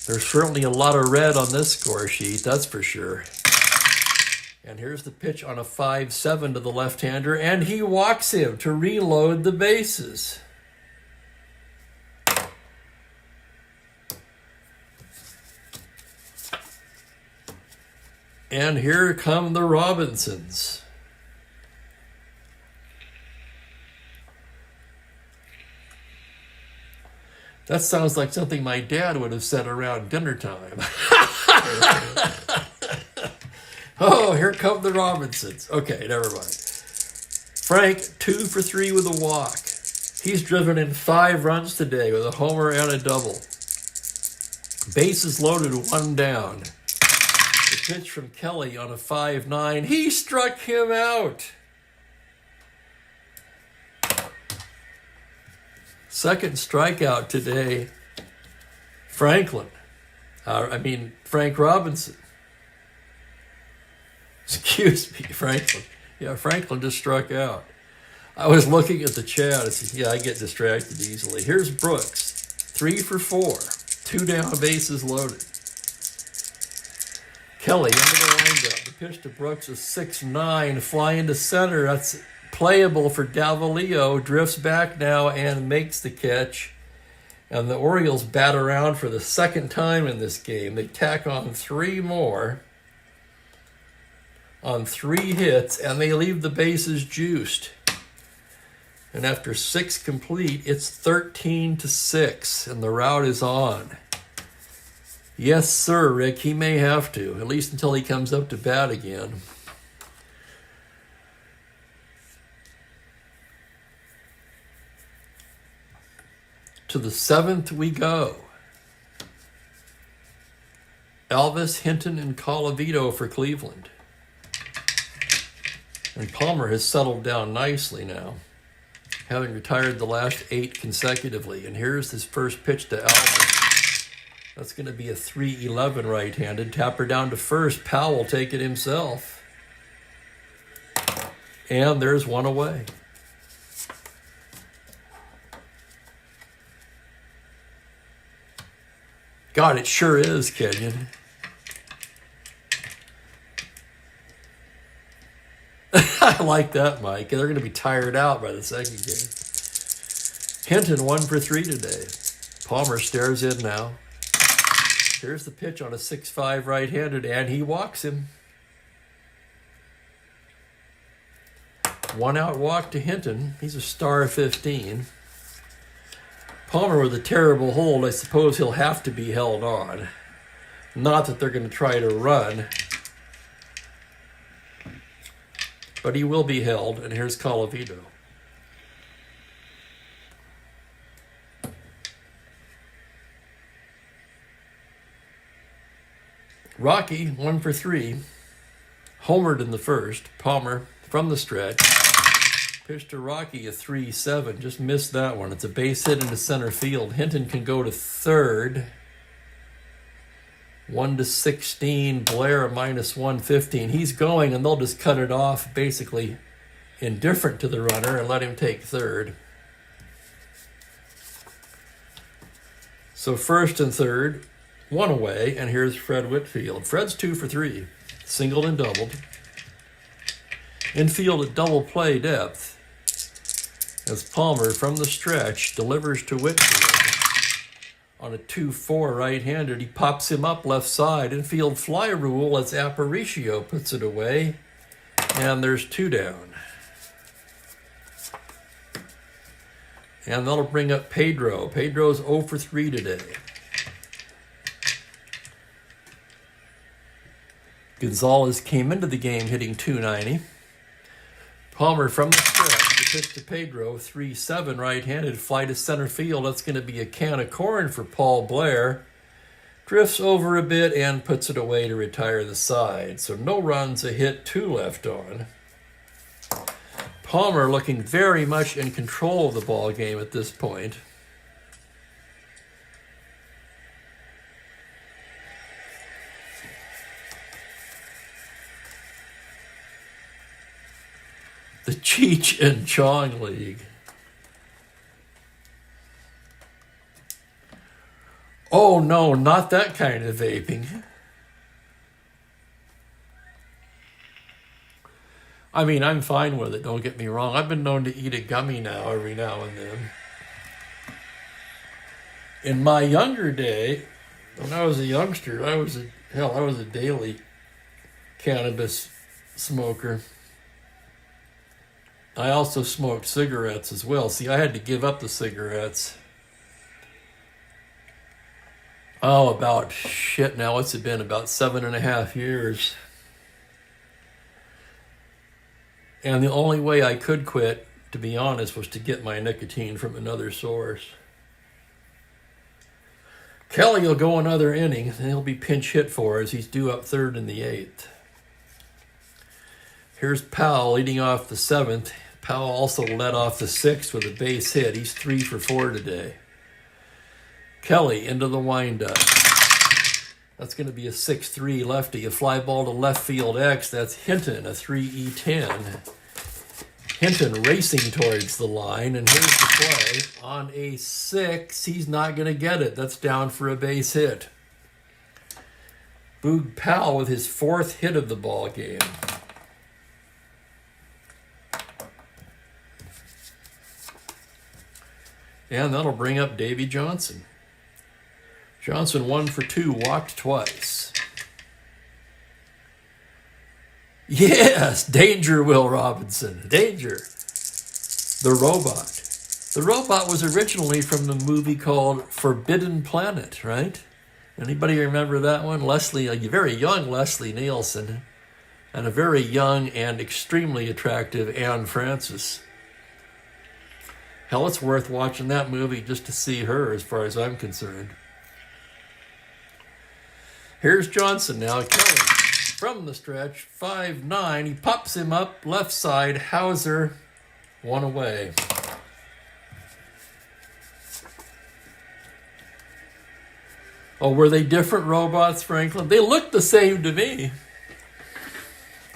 A: There's certainly a lot of red on this score sheet, that's for sure. And here's the pitch on a 5-7 to the left-hander, and he walks him to reload the bases. And here come the Robinsons. That sounds like something my dad would have said around dinner time. Oh, here come the Robinsons. Okay, never mind. Frank, 2 for 3 with a walk. He's driven in 5 runs today with a homer and a double. Bases loaded, 1 down. The pitch from Kelly on a 5-9. He struck him out. Second strikeout today, Frank Robinson. Excuse me, Franklin. Yeah, Franklin just struck out. I was looking at the chat. I get distracted easily. Here's Brooks, 3 for 4. 2 down, bases loaded. Kelly into the windup. The pitch to Brooks is 6-9, flying to center. That's playable for Davalillo. Drifts back now and makes the catch. And the Orioles bat around for the second time in this game. They tack on 3 more on 3 hits, and they leave the bases juiced. And after 6 complete, it's 13-6, and the route is on. Yes, sir, Rick, he may have to, at least until he comes up to bat again. To the 7th we go. Elvis, Hinton, and Colavito for Cleveland. And Palmer has settled down nicely now, having retired the last 8 consecutively. And here's his first pitch to Elvis. That's going to be a 3-11 right-handed. Tapper down to first. Powell will take it himself. And there's 1 away. God, it sure is, Kenyon. I like that, Mike. They're going to be tired out by the second game. Hinton 1 for 3 today. Palmer stares in now. Here's the pitch on a 6-5 right-handed, and he walks him. 1 out walk to Hinton. He's a star 15. Palmer with a terrible hold. I suppose he'll have to be held on. Not that they're going to try to run. But he will be held, and here's Colavito. Rocky, 1 for 3. Homered in the first. Palmer from the stretch. Pitch to Rocky, a 3-7. Just missed that one. It's a base hit into center field. Hinton can go to third. 1-16. Blair, a -115. He's going, and they'll just cut it off, basically indifferent to the runner, and let him take third. So first and third, one away, and here's Fred Whitfield. Fred's 2 for 3, singled and doubled. Infield at double play depth as Palmer from the stretch delivers to Whitfield on a 2-4 right-handed. He pops him up left side. Infield fly rule as Aparicio puts it away, and there's 2 down. And that'll bring up Pedro. Pedro's 0 for 3 today. Gonzalez came into the game hitting .290. Palmer from the stretch, the pitch to Pedro, 3-7 right-handed, fly to center field. That's going to be a can of corn for Paul Blair. Drifts over a bit and puts it away to retire the side. So no runs, a hit, 2 left on. Palmer looking very much in control of the ball game at this point. The Cheech and Chong League. Oh no, not that kind of vaping. I mean, I'm fine with it, don't get me wrong. I've been known to eat a gummy now, every now and then. In my younger day, when I was a youngster, I was a daily cannabis smoker. I also smoked cigarettes as well. See, I had to give up the cigarettes. Oh, about now, what's it been? About 7.5 years. And the only way I could quit, to be honest, was to get my nicotine from another source. Kelly will go another inning, and he'll be pinch hit for us. He's due up third in the 8th. Here's Powell leading off the 7th. Powell also led off the 6th with a base hit. He's 3 for 4 today. Kelly into the windup. That's going to be a 6-3 lefty. A fly ball to left field X. That's Hinton, a 3-E-10. Hinton racing towards the line. And here's the play. On a 6, he's not going to get it. That's down for a base hit. Boog Powell with his 4th hit of the ball game. And that'll bring up Davy Johnson. Johnson 1 for 2, walked twice. Yes, danger, Will Robinson, danger. The robot. The robot was originally from the movie called Forbidden Planet, right? Anybody remember that one? Leslie, a very young Leslie Nielsen, and a very young and extremely attractive Anne Francis. Hell, it's worth watching that movie just to see her, as far as I'm concerned. Here's Johnson now. Kelly from the stretch, 5-9. He pops him up, left side. Hauser, 1 away. Oh, were they different robots, Franklin? They looked the same to me.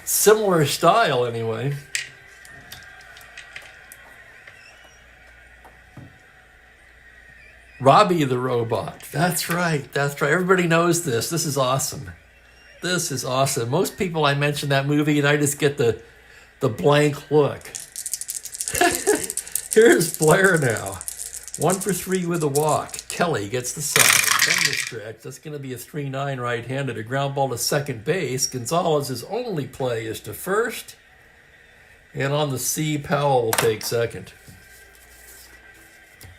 A: Similar style, anyway. Robbie the robot. That's right. That's right. Everybody knows this. This is awesome. This is awesome. Most people, I mention that movie and I just get the blank look. Here's Blair now. 1 for 3 with a walk. Kelly gets the side from the stretch. That's going to be a 3-9 right-handed. A ground ball to second base. Gonzalez's only play is to first. And on the C, Powell will take second.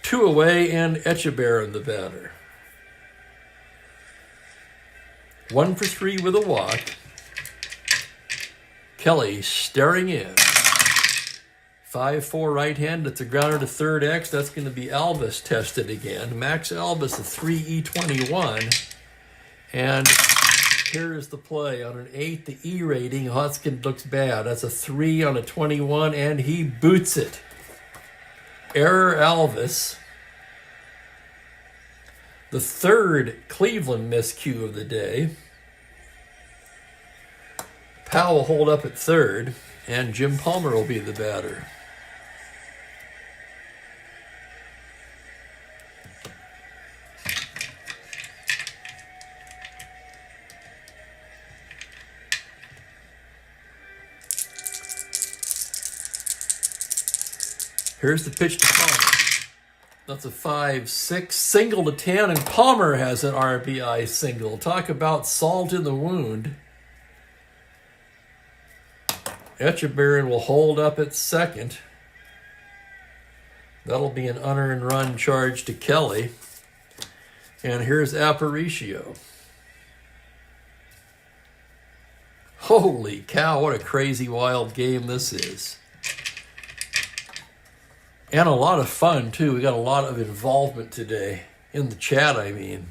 A: 2 away, and Echeverria the batter. 1 for 3 with a walk. Kelly staring in. 5-4 right hand. It's a grounder to third X. That's going to be Alvis tested again. Max Alvis, a 3E21. And here's the play. On an 8, the E rating, Hodgkin looks bad. That's a 3 on a 21, and he boots it. Error Alvis. The 3rd Cleveland miscue of the day. Powell will hold up at 3rd, and Jim Palmer will be the batter. Here's the pitch to Palmer. That's a 5-6 single to 10, and Palmer has an RBI single. Talk about salt in the wound. Echeverria will hold up at second. That'll be an unearned run charge to Kelly. And here's Aparicio. Holy cow, what a crazy wild game this is. And a lot of fun, too. We got a lot of involvement today. In the chat, I mean.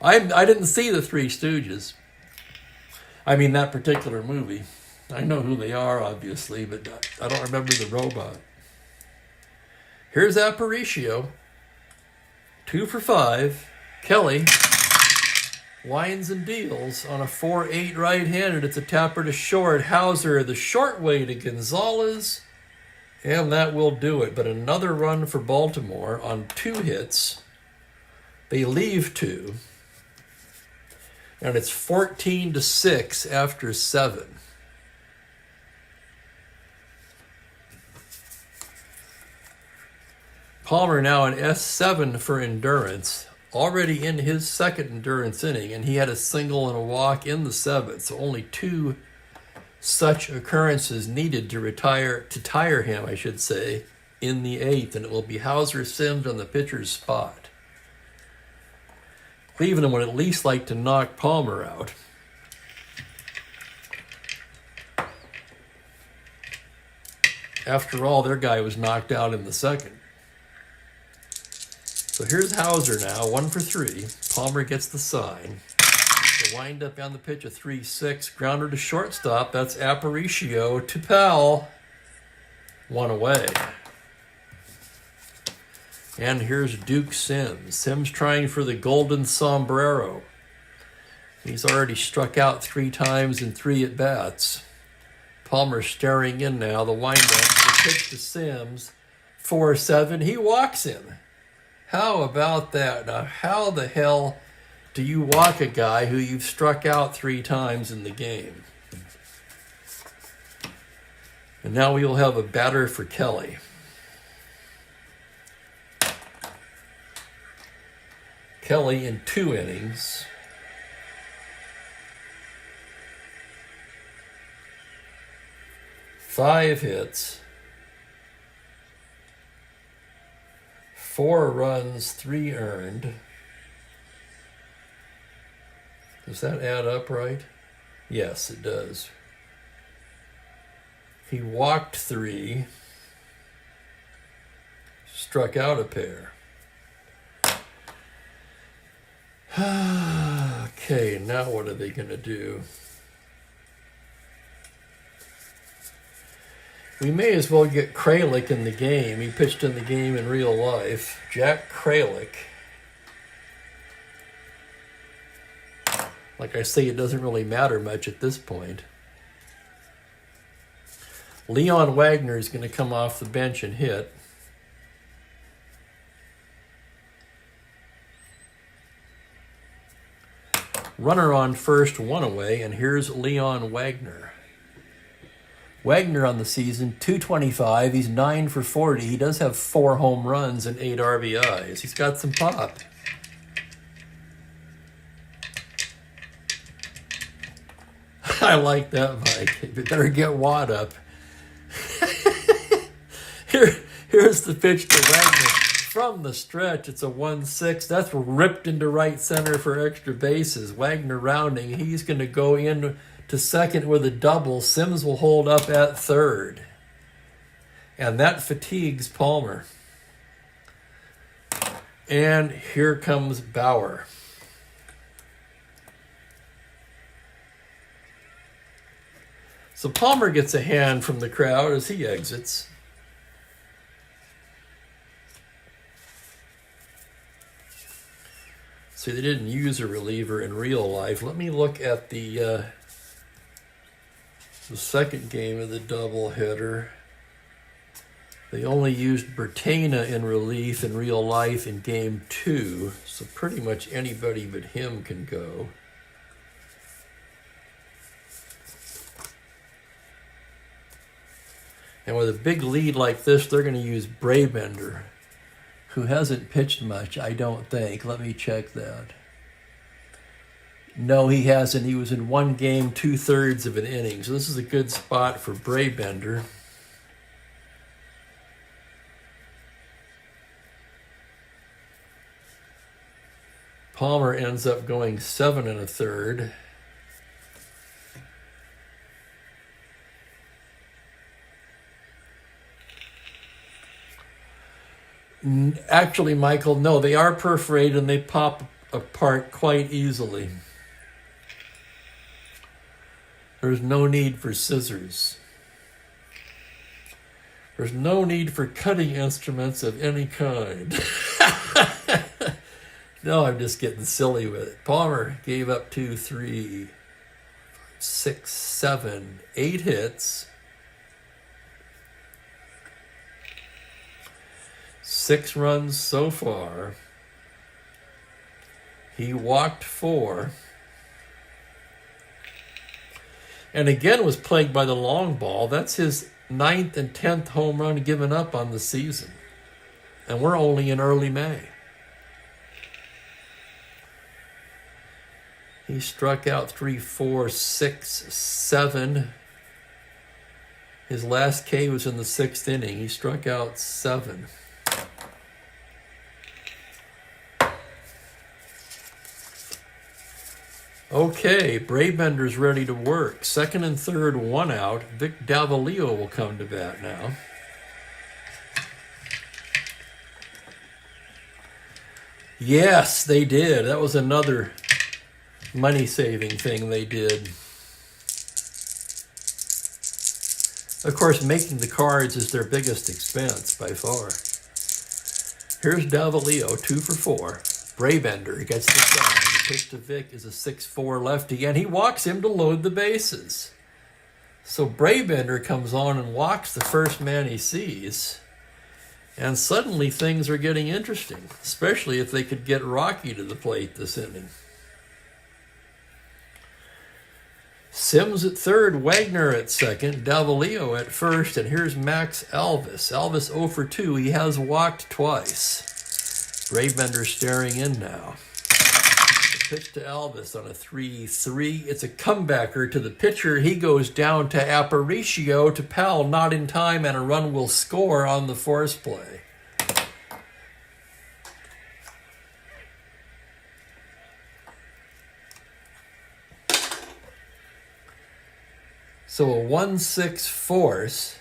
A: I didn't see the Three Stooges. I mean, that particular movie. I know who they are, obviously, but I don't remember the robot. Here's Aparicio. 2 for 5. Kelly winds and deals on a 4-8 right-handed. It's a tapper to short. Hauser, the short way to Gonzalez. And that will do it. But another run for Baltimore on 2 hits. They leave 2. And it's 14-6 after 7. Palmer now in S7 for endurance. Already in his second endurance inning. And he had a single and a walk in the 7th. So only 2 such occurrences needed to tire him, I should say, in the 8th. And it will be Hauser Sims on the pitcher's spot. Cleveland would at least like to knock Palmer out. After all, their guy was knocked out in the 2nd. So here's Hauser now, 1 for 3. Palmer gets the sign. The windup on the pitch, a 3-6. Grounder to shortstop. That's Aparicio to Powell. 1 away. And here's Duke Sims. Sims trying for the golden sombrero. He's already struck out 3 times in 3 at-bats. Palmer staring in now. The windup, the pitch to Sims. 4-7. He walks him. How about that? Now, how the hell do you walk a guy who you've struck out 3 times in the game? And now we will have a batter for Kelly. Kelly in 2 innings. Five hits. 4 runs, 3 earned. Does that add up right? Yes, it does. He walked 3. Struck out a pair. Okay, now what are they going to do? We may as well get Kralik in the game. He pitched in the game in real life. Jack Kralik. Like I say, it doesn't really matter much at this point. Leon Wagner is going to come off the bench and hit. Runner on first, 1 away, and here's Leon Wagner. Wagner on the season, 225. He's 9 for 40. He does have 4 home runs and 8 RBIs. He's got some pop. I like that, Mike. You better get Watt up. Here's the pitch to Wagner. From the stretch, it's a 1-6. That's ripped into right center for extra bases. Wagner rounding. He's going to go in to second with a double. Sims will hold up at third. And that fatigues Palmer. And here comes Bauer. So Palmer gets a hand from the crowd as he exits. See, they didn't use a reliever in real life. Let me look at the second game of the doubleheader. They only used Bertana in relief in real life in game 2, so pretty much anybody but him can go. And with a big lead like this, they're going to use Braybender, who hasn't pitched much, I don't think. Let me check that. No, he hasn't. He was in one game, 2/3 of an inning. So this is a good spot for Braybender. Palmer ends up going 7 1/3. Actually, Michael, no, they are perforated and they pop apart quite easily. There's no need for scissors. There's no need for cutting instruments of any kind. No, I'm just getting silly with it. Palmer gave up 2, 3, 6, 7, 8 hits. 6 runs so far. He walked 4. And again was plagued by the long ball. That's his 9th and 10th home run given up on the season. And we're only in early May. He struck out 3, 4, 6, 7. His last K was in the 6th inning. He struck out 7. Okay, Braybender's ready to work. 2nd and 3rd, 1 out. Vic Davalillo will come to bat now. Yes, they did. That was another money-saving thing they did. Of course, making the cards is their biggest expense by far. Here's Davalillo, 2 for 4. Braybender gets the sign. The pitch to Vic is a 6-4 lefty, and he walks him to load the bases. So Braybender comes on and walks the first man he sees, and suddenly things are getting interesting, especially if they could get Rocky to the plate this inning. Sims at 3rd, Wagner at 2nd, Davalillo at 1st, and here's Max Alvis. Alvis 0 for 2. He has walked twice. Braybender staring in now. The pitch to Alvis on a 3-3. It's a comebacker to the pitcher. He goes down to Aparicio, to Powell, not in time, and a run will score on the force play. So a 1-6 force.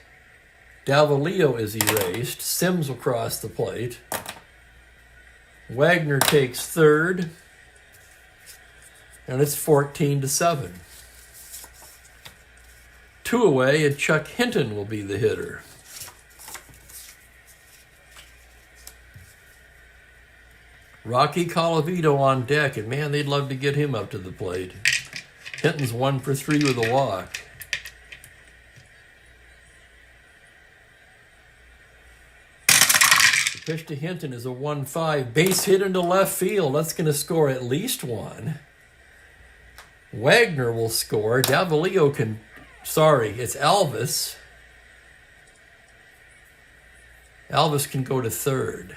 A: Davalillo is erased. Sims will cross the plate. Wagner takes 3rd. And it's 14-7. 2 away, and Chuck Hinton will be the hitter. Rocky Colavito on deck, and man, they'd love to get him up to the plate. Hinton's 1 for 3 with a walk. Pitch to Hinton is a 1-5. Base hit into left field. That's going to score at least 1. Wagner will score. Davalillo can... Sorry, it's Alvis. Alvis can go to 3rd.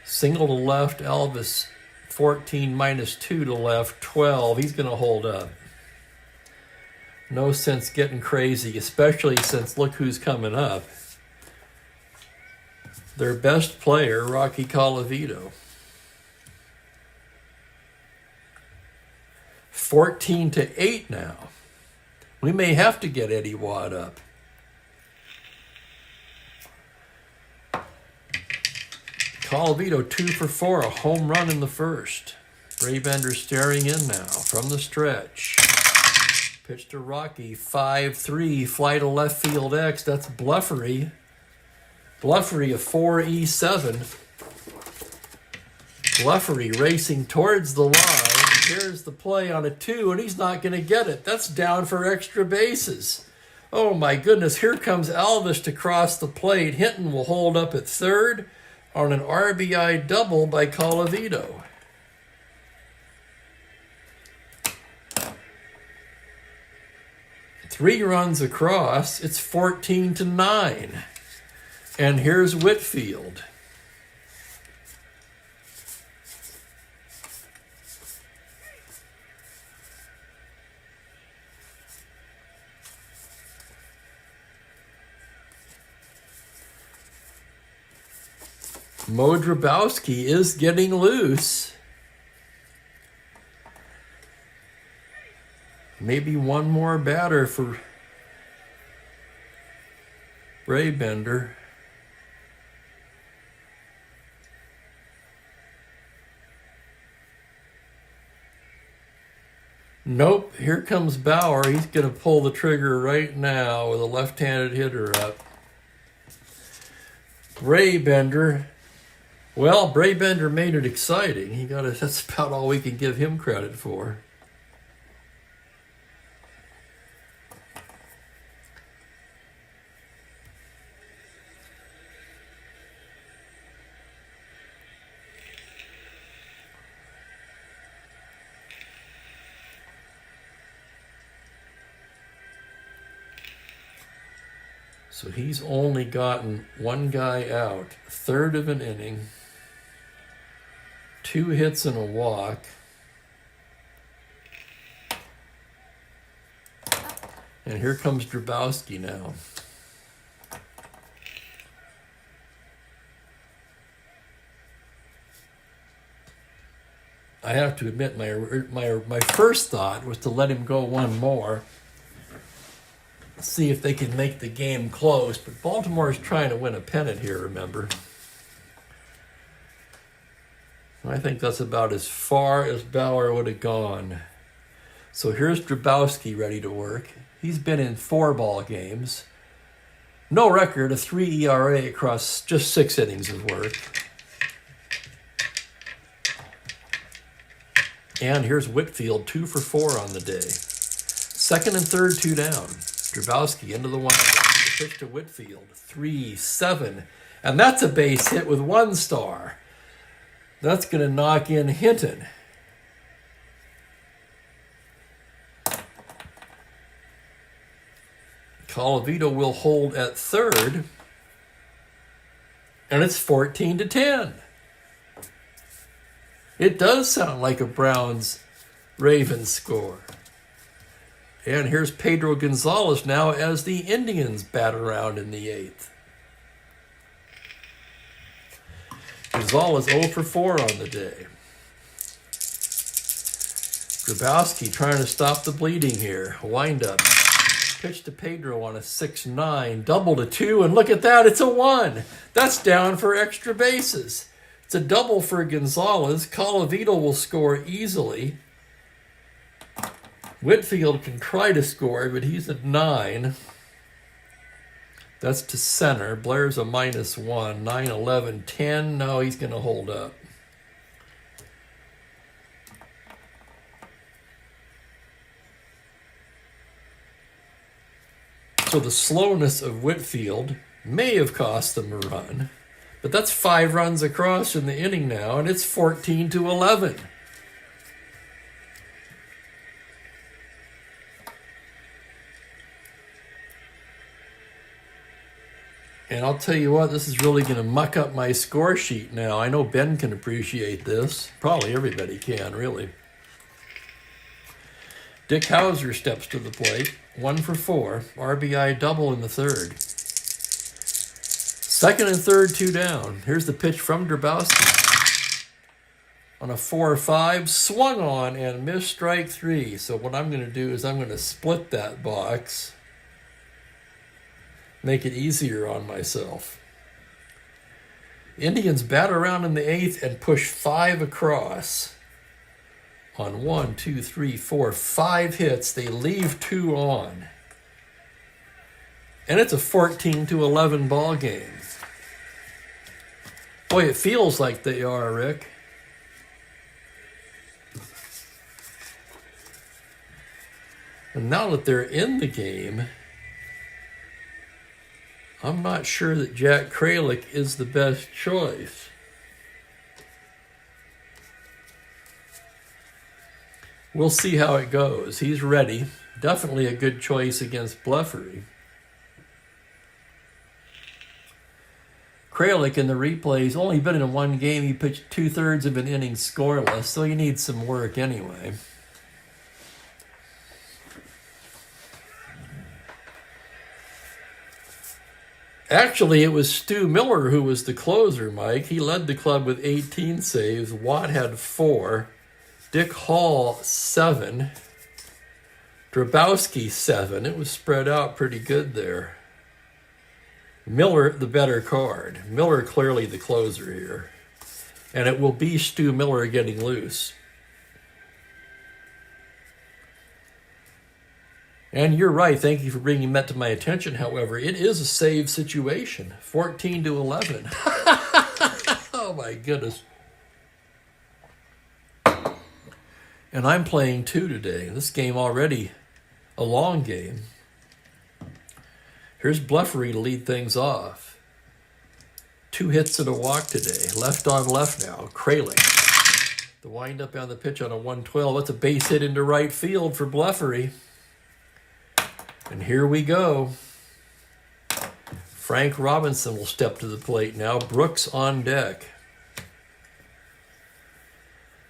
A: Single to left. Alvis 14 minus 2 to left. 12. He's going to hold up. No sense getting crazy, especially since look who's coming up. Their best player, Rocky Colavito. 14-8 now. We may have to get Eddie Watt up. Colavito 2 for 4, a home run in the 1st. Braybender staring in now from the stretch. Pitch to Rocky, 5-3, fly to left field X. That's Bluffery. Bluffery, a 4-7. Bluffery racing towards the line. Here's the play on a 2, and he's not going to get it. That's down for extra bases. Oh, my goodness. Here comes Alvis to cross the plate. Hinton will hold up at 3rd on an RBI double by Colavito. 3 runs across. It's 14-9. And here's Whitfield. Mo Drabowski is getting loose. Maybe one more batter for Ray Bender. Nope, here comes Bauer. He's going to pull the trigger right now with a left-handed hitter up. Ray Bender. Well, Ray Bender made it exciting. That's about all we can give him credit for. So he's only gotten one guy out, third of an inning, 2 hits and a walk. And here comes Drabowski now. I have to admit, my first thought was to let him go one more, see if they can make the game close. But Baltimore is trying to win a pennant here, remember. I think that's about as far as Bauer would have gone. So here's Drabowski ready to work. He's been in 4 ball games. No record, a 3 ERA across just 6 innings of work. And here's Whitfield, 2 for 4 on the day. Second and third, 2 down. Drabowski into the windup. The pitch to Whitfield, 3-7. And that's a base hit with 1 star. That's going to knock in Hinton. Colavito will hold at third. And it's 14-10. It does sound like a Browns-Ravens score. And here's Pedro Gonzalez now as the Indians bat around in the 8th. Gonzalez 0 for 4 on the day. Drabowski trying to stop the bleeding here. Wind up. Pitch to Pedro on a 6-9. Double to 2, and look at that, it's a 1. That's down for extra bases. It's a double for Gonzalez. Colavito will score easily. Whitfield can try to score, but he's at 9. That's to center. Blair's a -1. 9, 11, 10. No, he's going to hold up. So the slowness of Whitfield may have cost them a run, but that's 5 runs across in the inning now, and it's 14-11. And I'll tell you what, this is really going to muck up my score sheet now. I know Ben can appreciate this. Probably everybody can, really. Dick Hauser steps to the plate. 1 for 4. RBI double in the third. Second and third, 2 down. Here's the pitch from Drabowski. On a 4-5, swung on and missed strike 3. So what I'm going to do is I'm going to split that box. Make it easier on myself. Indians bat around in the 8th and push 5 across. On 1, 2, 3, 4, 5 hits, they leave 2 on. And it's a 14-11 ball game. Boy, it feels like they are, Rick. And now that they're in the game, I'm not sure that Jack Kralik is the best choice. We'll see how it goes. He's ready. Definitely a good choice against Bleffery. Kralik in the replays, only been in one game. He pitched 2/3 of an inning scoreless, so he needs some work anyway. Actually, it was Stu Miller who was the closer, Mike. He led the club with 18 saves. Watt had 4. Dick Hall, 7. Drabowski, 7. It was spread out pretty good there. Miller, the better card. Miller clearly the closer here. And it will be Stu Miller getting loose. And you're right. Thank you for bringing that to my attention. However, it is a save situation. 14-11. Oh, my goodness. And I'm playing 2 today. This game already a long game. Here's Bleffery to lead things off. 2 hits and a walk today. Left on left now. Kralik. The windup on the pitch on a 112. That's a base hit into right field for Bleffery. And here we go. Frank Robinson will step to the plate now. Brooks on deck.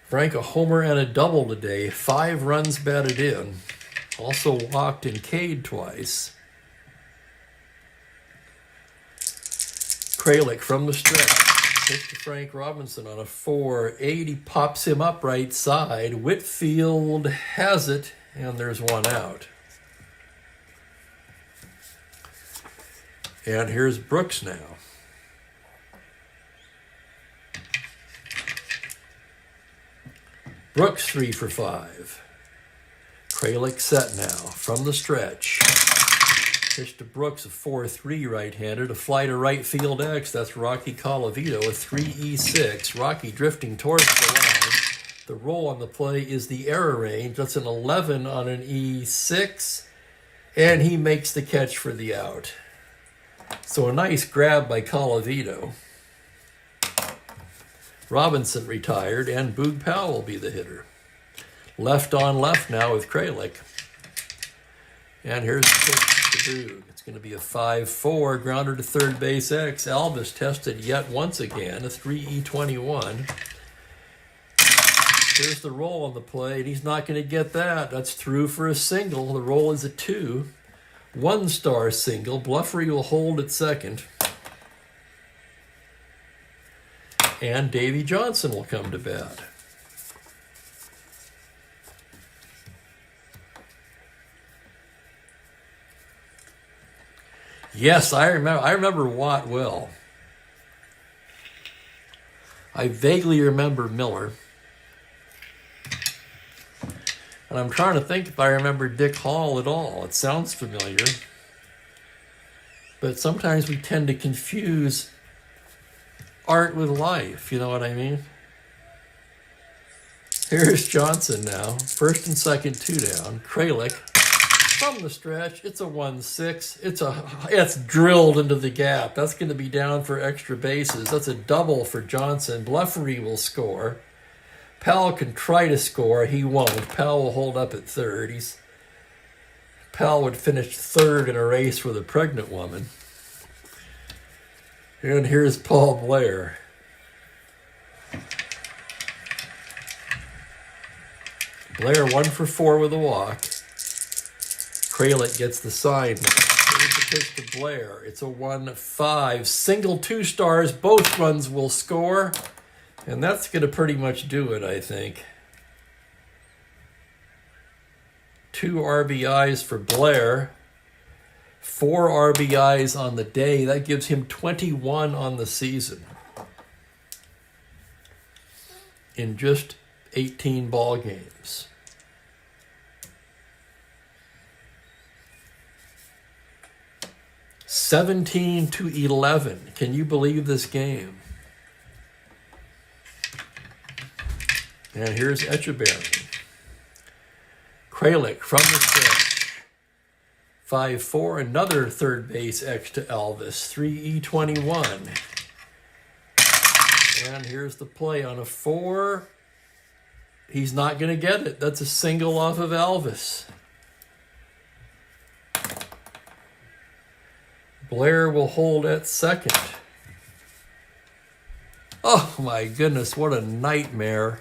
A: Frank, a homer and a double today. 5 runs batted in. Also walked and K'd twice. Kralik from the stretch. Pitch to Frank Robinson on a 4-80. Pops him up right side. Whitfield has it, and there's 1 out. And here's Brooks now. Brooks 3 for 5. Kralik set now from the stretch. Pitch to Brooks, a 4-3 right-handed. A fly to right field X. That's Rocky Colavito, a 3-E6. Rocky drifting towards the line. The roll on the play is the error range. That's an 11 on an E6. And he makes the catch for the out. So a nice grab by Colavito. Robinson retired, and Boog Powell will be the hitter. Left on left now with Kralik. And here's the pitch to Boog. It's going to be a 5-4, grounder to third base X. Alvis tested yet once again, a 3-E21. Here's the roll on the play, and he's not going to get that. That's through for a single. The roll is a 2. 1-star single. Bleffery will hold at second. And Davy Johnson will come to bat. Yes, I remember Watt well. I vaguely remember Miller. And I'm trying to think if I remember Dick Hall at all. It sounds familiar. But sometimes we tend to confuse art with life, you know what I mean? Here's Johnson now. First and second, 2 down. Kralik from the stretch. It's a 1-6. It's drilled into the gap. That's going to be down for extra bases. That's a double for Johnson. Bleffery will score. Powell can try to score. He won't. Powell will hold up at third. Powell would finish third in a race with a pregnant woman. And here's Paul Blair. Blair 1 for 4 with a walk. Kralik gets the sign. Here's the pitch to Blair. It's a 1-5. Single 2 stars. Both runs will score. And that's going to pretty much do it, I think. 2 RBIs for Blair. 4 RBIs on the day. That gives him 21 on the season. In just 18 ball games. (17-11). Can you believe this game? And here's Echeverry. Kralik from the stretch. 5-4, another third base X to Elvis. 3-E21. And here's the play on a 4. He's not going to get it. That's a single off of Elvis. Blair will hold at second. Oh my goodness, what a nightmare.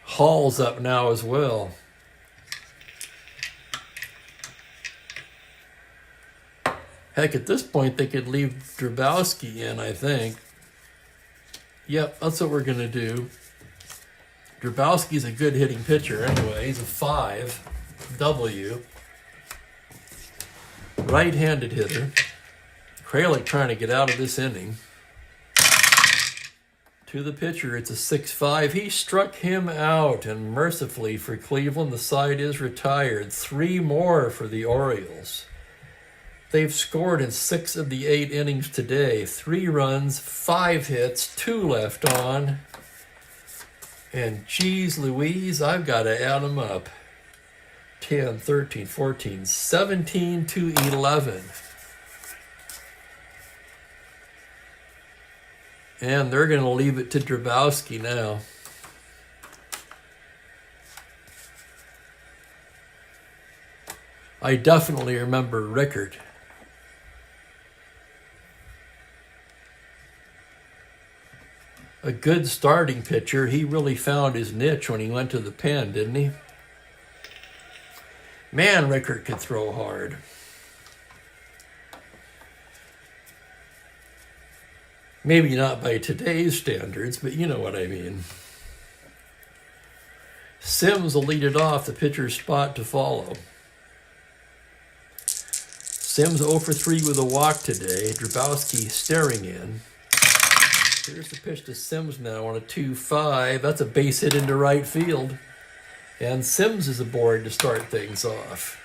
A: Hall's up now as well. Heck, at this point, they could leave Drabowski in, I think. Yep, that's what we're going to do. Drabowski's a good hitting pitcher anyway. He's a 5 W. Right-handed hitter. Kralik trying to get out of this inning. To the pitcher, it's a 6-5. He struck him out, and mercifully for Cleveland, the side is retired. 3 more for the Orioles. They've scored in 6 of the 8 innings today. 3 runs, 5 hits, 2 left on. And geez Louise, I've got to add them up. 10, 13, 14, 17 to 11. And they're going to leave it to Drabowski now. I definitely remember Rickard. A good starting pitcher. He really found his niche when he went to the pen, didn't he? Man, Rickard could throw hard. Maybe not by today's standards, but you know what I mean. Sims will lead it off, the pitcher's spot to follow. Sims 0 for 3 with a walk today. Drabowski staring in. Here's the pitch to Sims now on a 2-5. That's a base hit into right field. And Sims is aboard to start things off.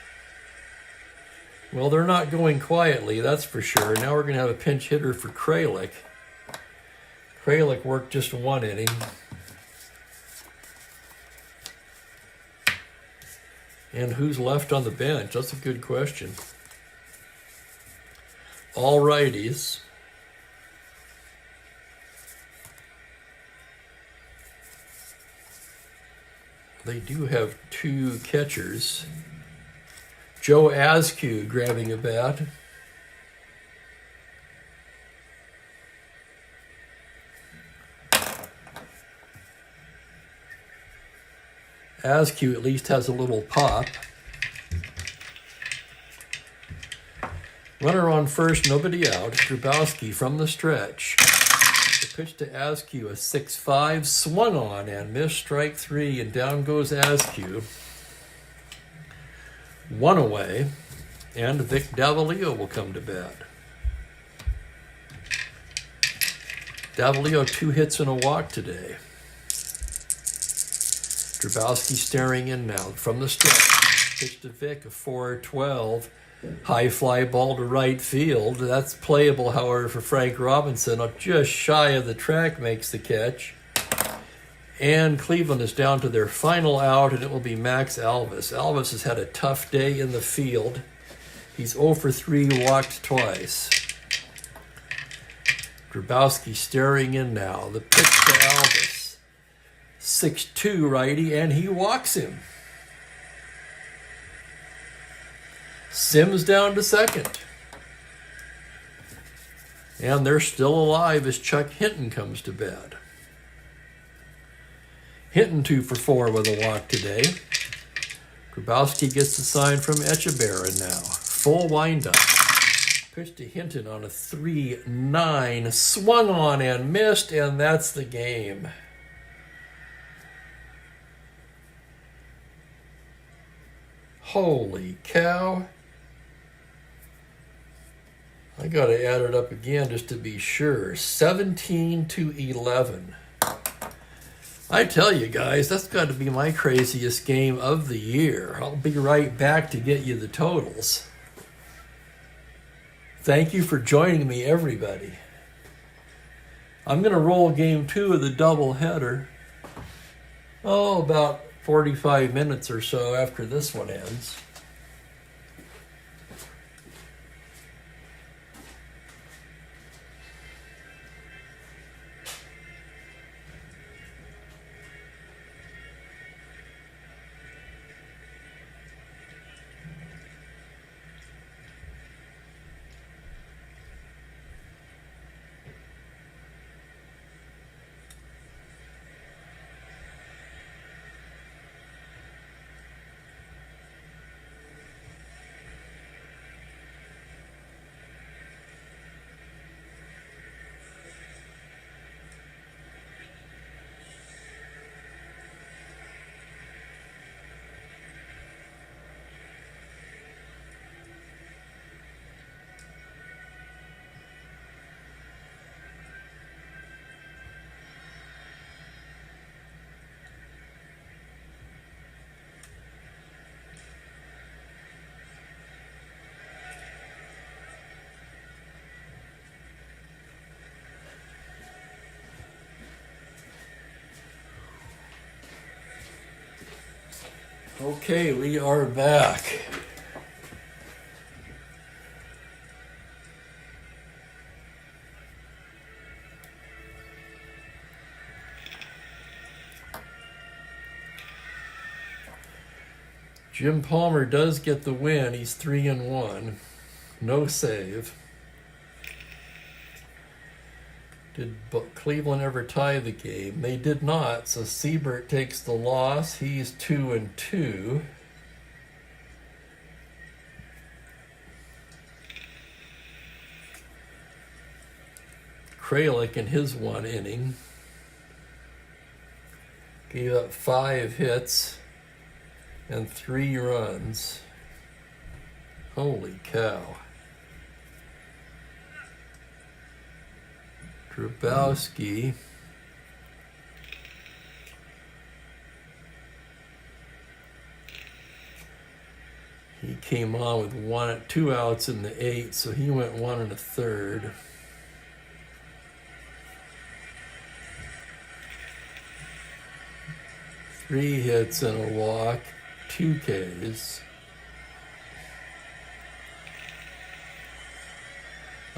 A: Well, they're not going quietly, that's for sure. Now we're going to have a pinch hitter for Kralik. Kralik worked just 1 inning. And who's left on the bench? That's a good question. All righties. They do have 2 catchers. Joe Askew grabbing a bat. Askew at least has a little pop. Runner on first, nobody out. Drabowski from the stretch. The pitch to Askew, a 6-5, swung on and missed, strike 3, and down goes Askew. 1 away, and Vic Davalillo will come to bat. Davalillo 2 hits and a walk today. Drabowski staring in now from the stretch. Pitch to Vic, a 4-12. High fly ball to right field. That's playable, however, for Frank Robinson. Just shy of the track makes the catch. And Cleveland is down to their final out, and it will be Max Alvis. Alvis has had a tough day in the field. He's 0 for 3, walked twice. Drabowski staring in now. The pitch to Alvis. 6-2 righty, and he walks him. Sims down to second. And they're still alive as Chuck Hinton comes to bat. Hinton 2 for 4 with a walk today. Drabowski gets the sign from Echeverria now. Full windup. Pitch to Hinton on a 3-9. Swung on and missed, and that's the game. Holy cow. I got to add it up again just to be sure. 17 to 11. I tell you guys, that's got to be my craziest game of the year. I'll be right back to get you the totals. Thank you for joining me, everybody. I'm going to roll game 2 of the doubleheader. Oh, about 45 minutes or so after this one ends. Okay, we are back. Jim Palmer does get the win. He's 3-1. No save. Did Cleveland ever tie the game? They did not, so Siebert takes the loss. He's 2-2. Kralik in his one inning gave up 5 hits and 3 runs. Holy cow. Grabowski he came on with 2 outs in the 8th, so he went 1 1/3. Three hits and a walk, 2 Ks.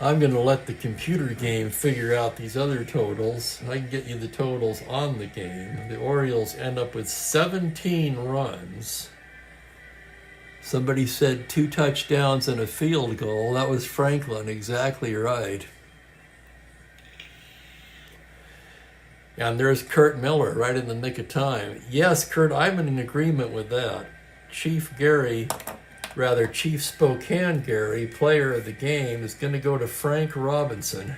A: I'm going to let the computer game figure out these other totals. I can get you the totals on the game. The Orioles end up with 17 runs. Somebody said 2 touchdowns and a field goal. That was Franklin, exactly right. And there's Kurt Miller right in the nick of time. Yes, Kurt, I'm in agreement with that. Chief Spokane Gary, player of the game, is going to go to Frank Robinson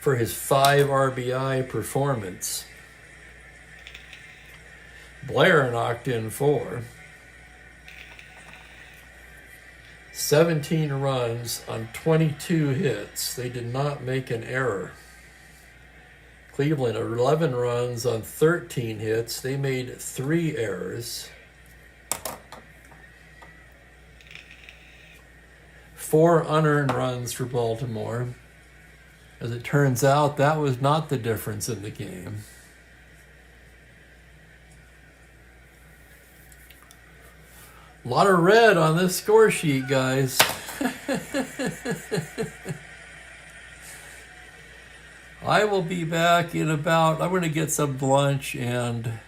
A: for his 5 RBI performance. Blair knocked in 4. 17 runs on 22 hits. They did not make an error. Cleveland, 11 runs on 13 hits. They made 3 errors. 4 unearned runs for Baltimore. As it turns out, that was not the difference in the game. A lot of red on this score sheet, guys. I will be back in about, I'm going to get some lunch and,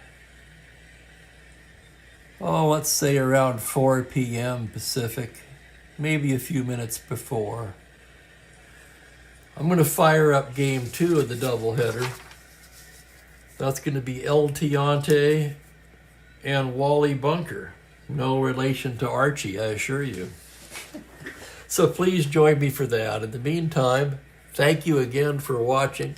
A: let's say around 4 p.m. Pacific, maybe a few minutes before. I'm going to fire up game 2 of the doubleheader. That's going to be El Tiante and Wally Bunker. No relation to Archie, I assure you. So please join me for that. In the meantime, thank you again for watching.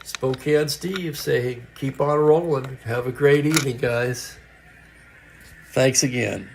A: Spokane Steve saying, keep on rolling. Have a great evening, guys. Thanks again.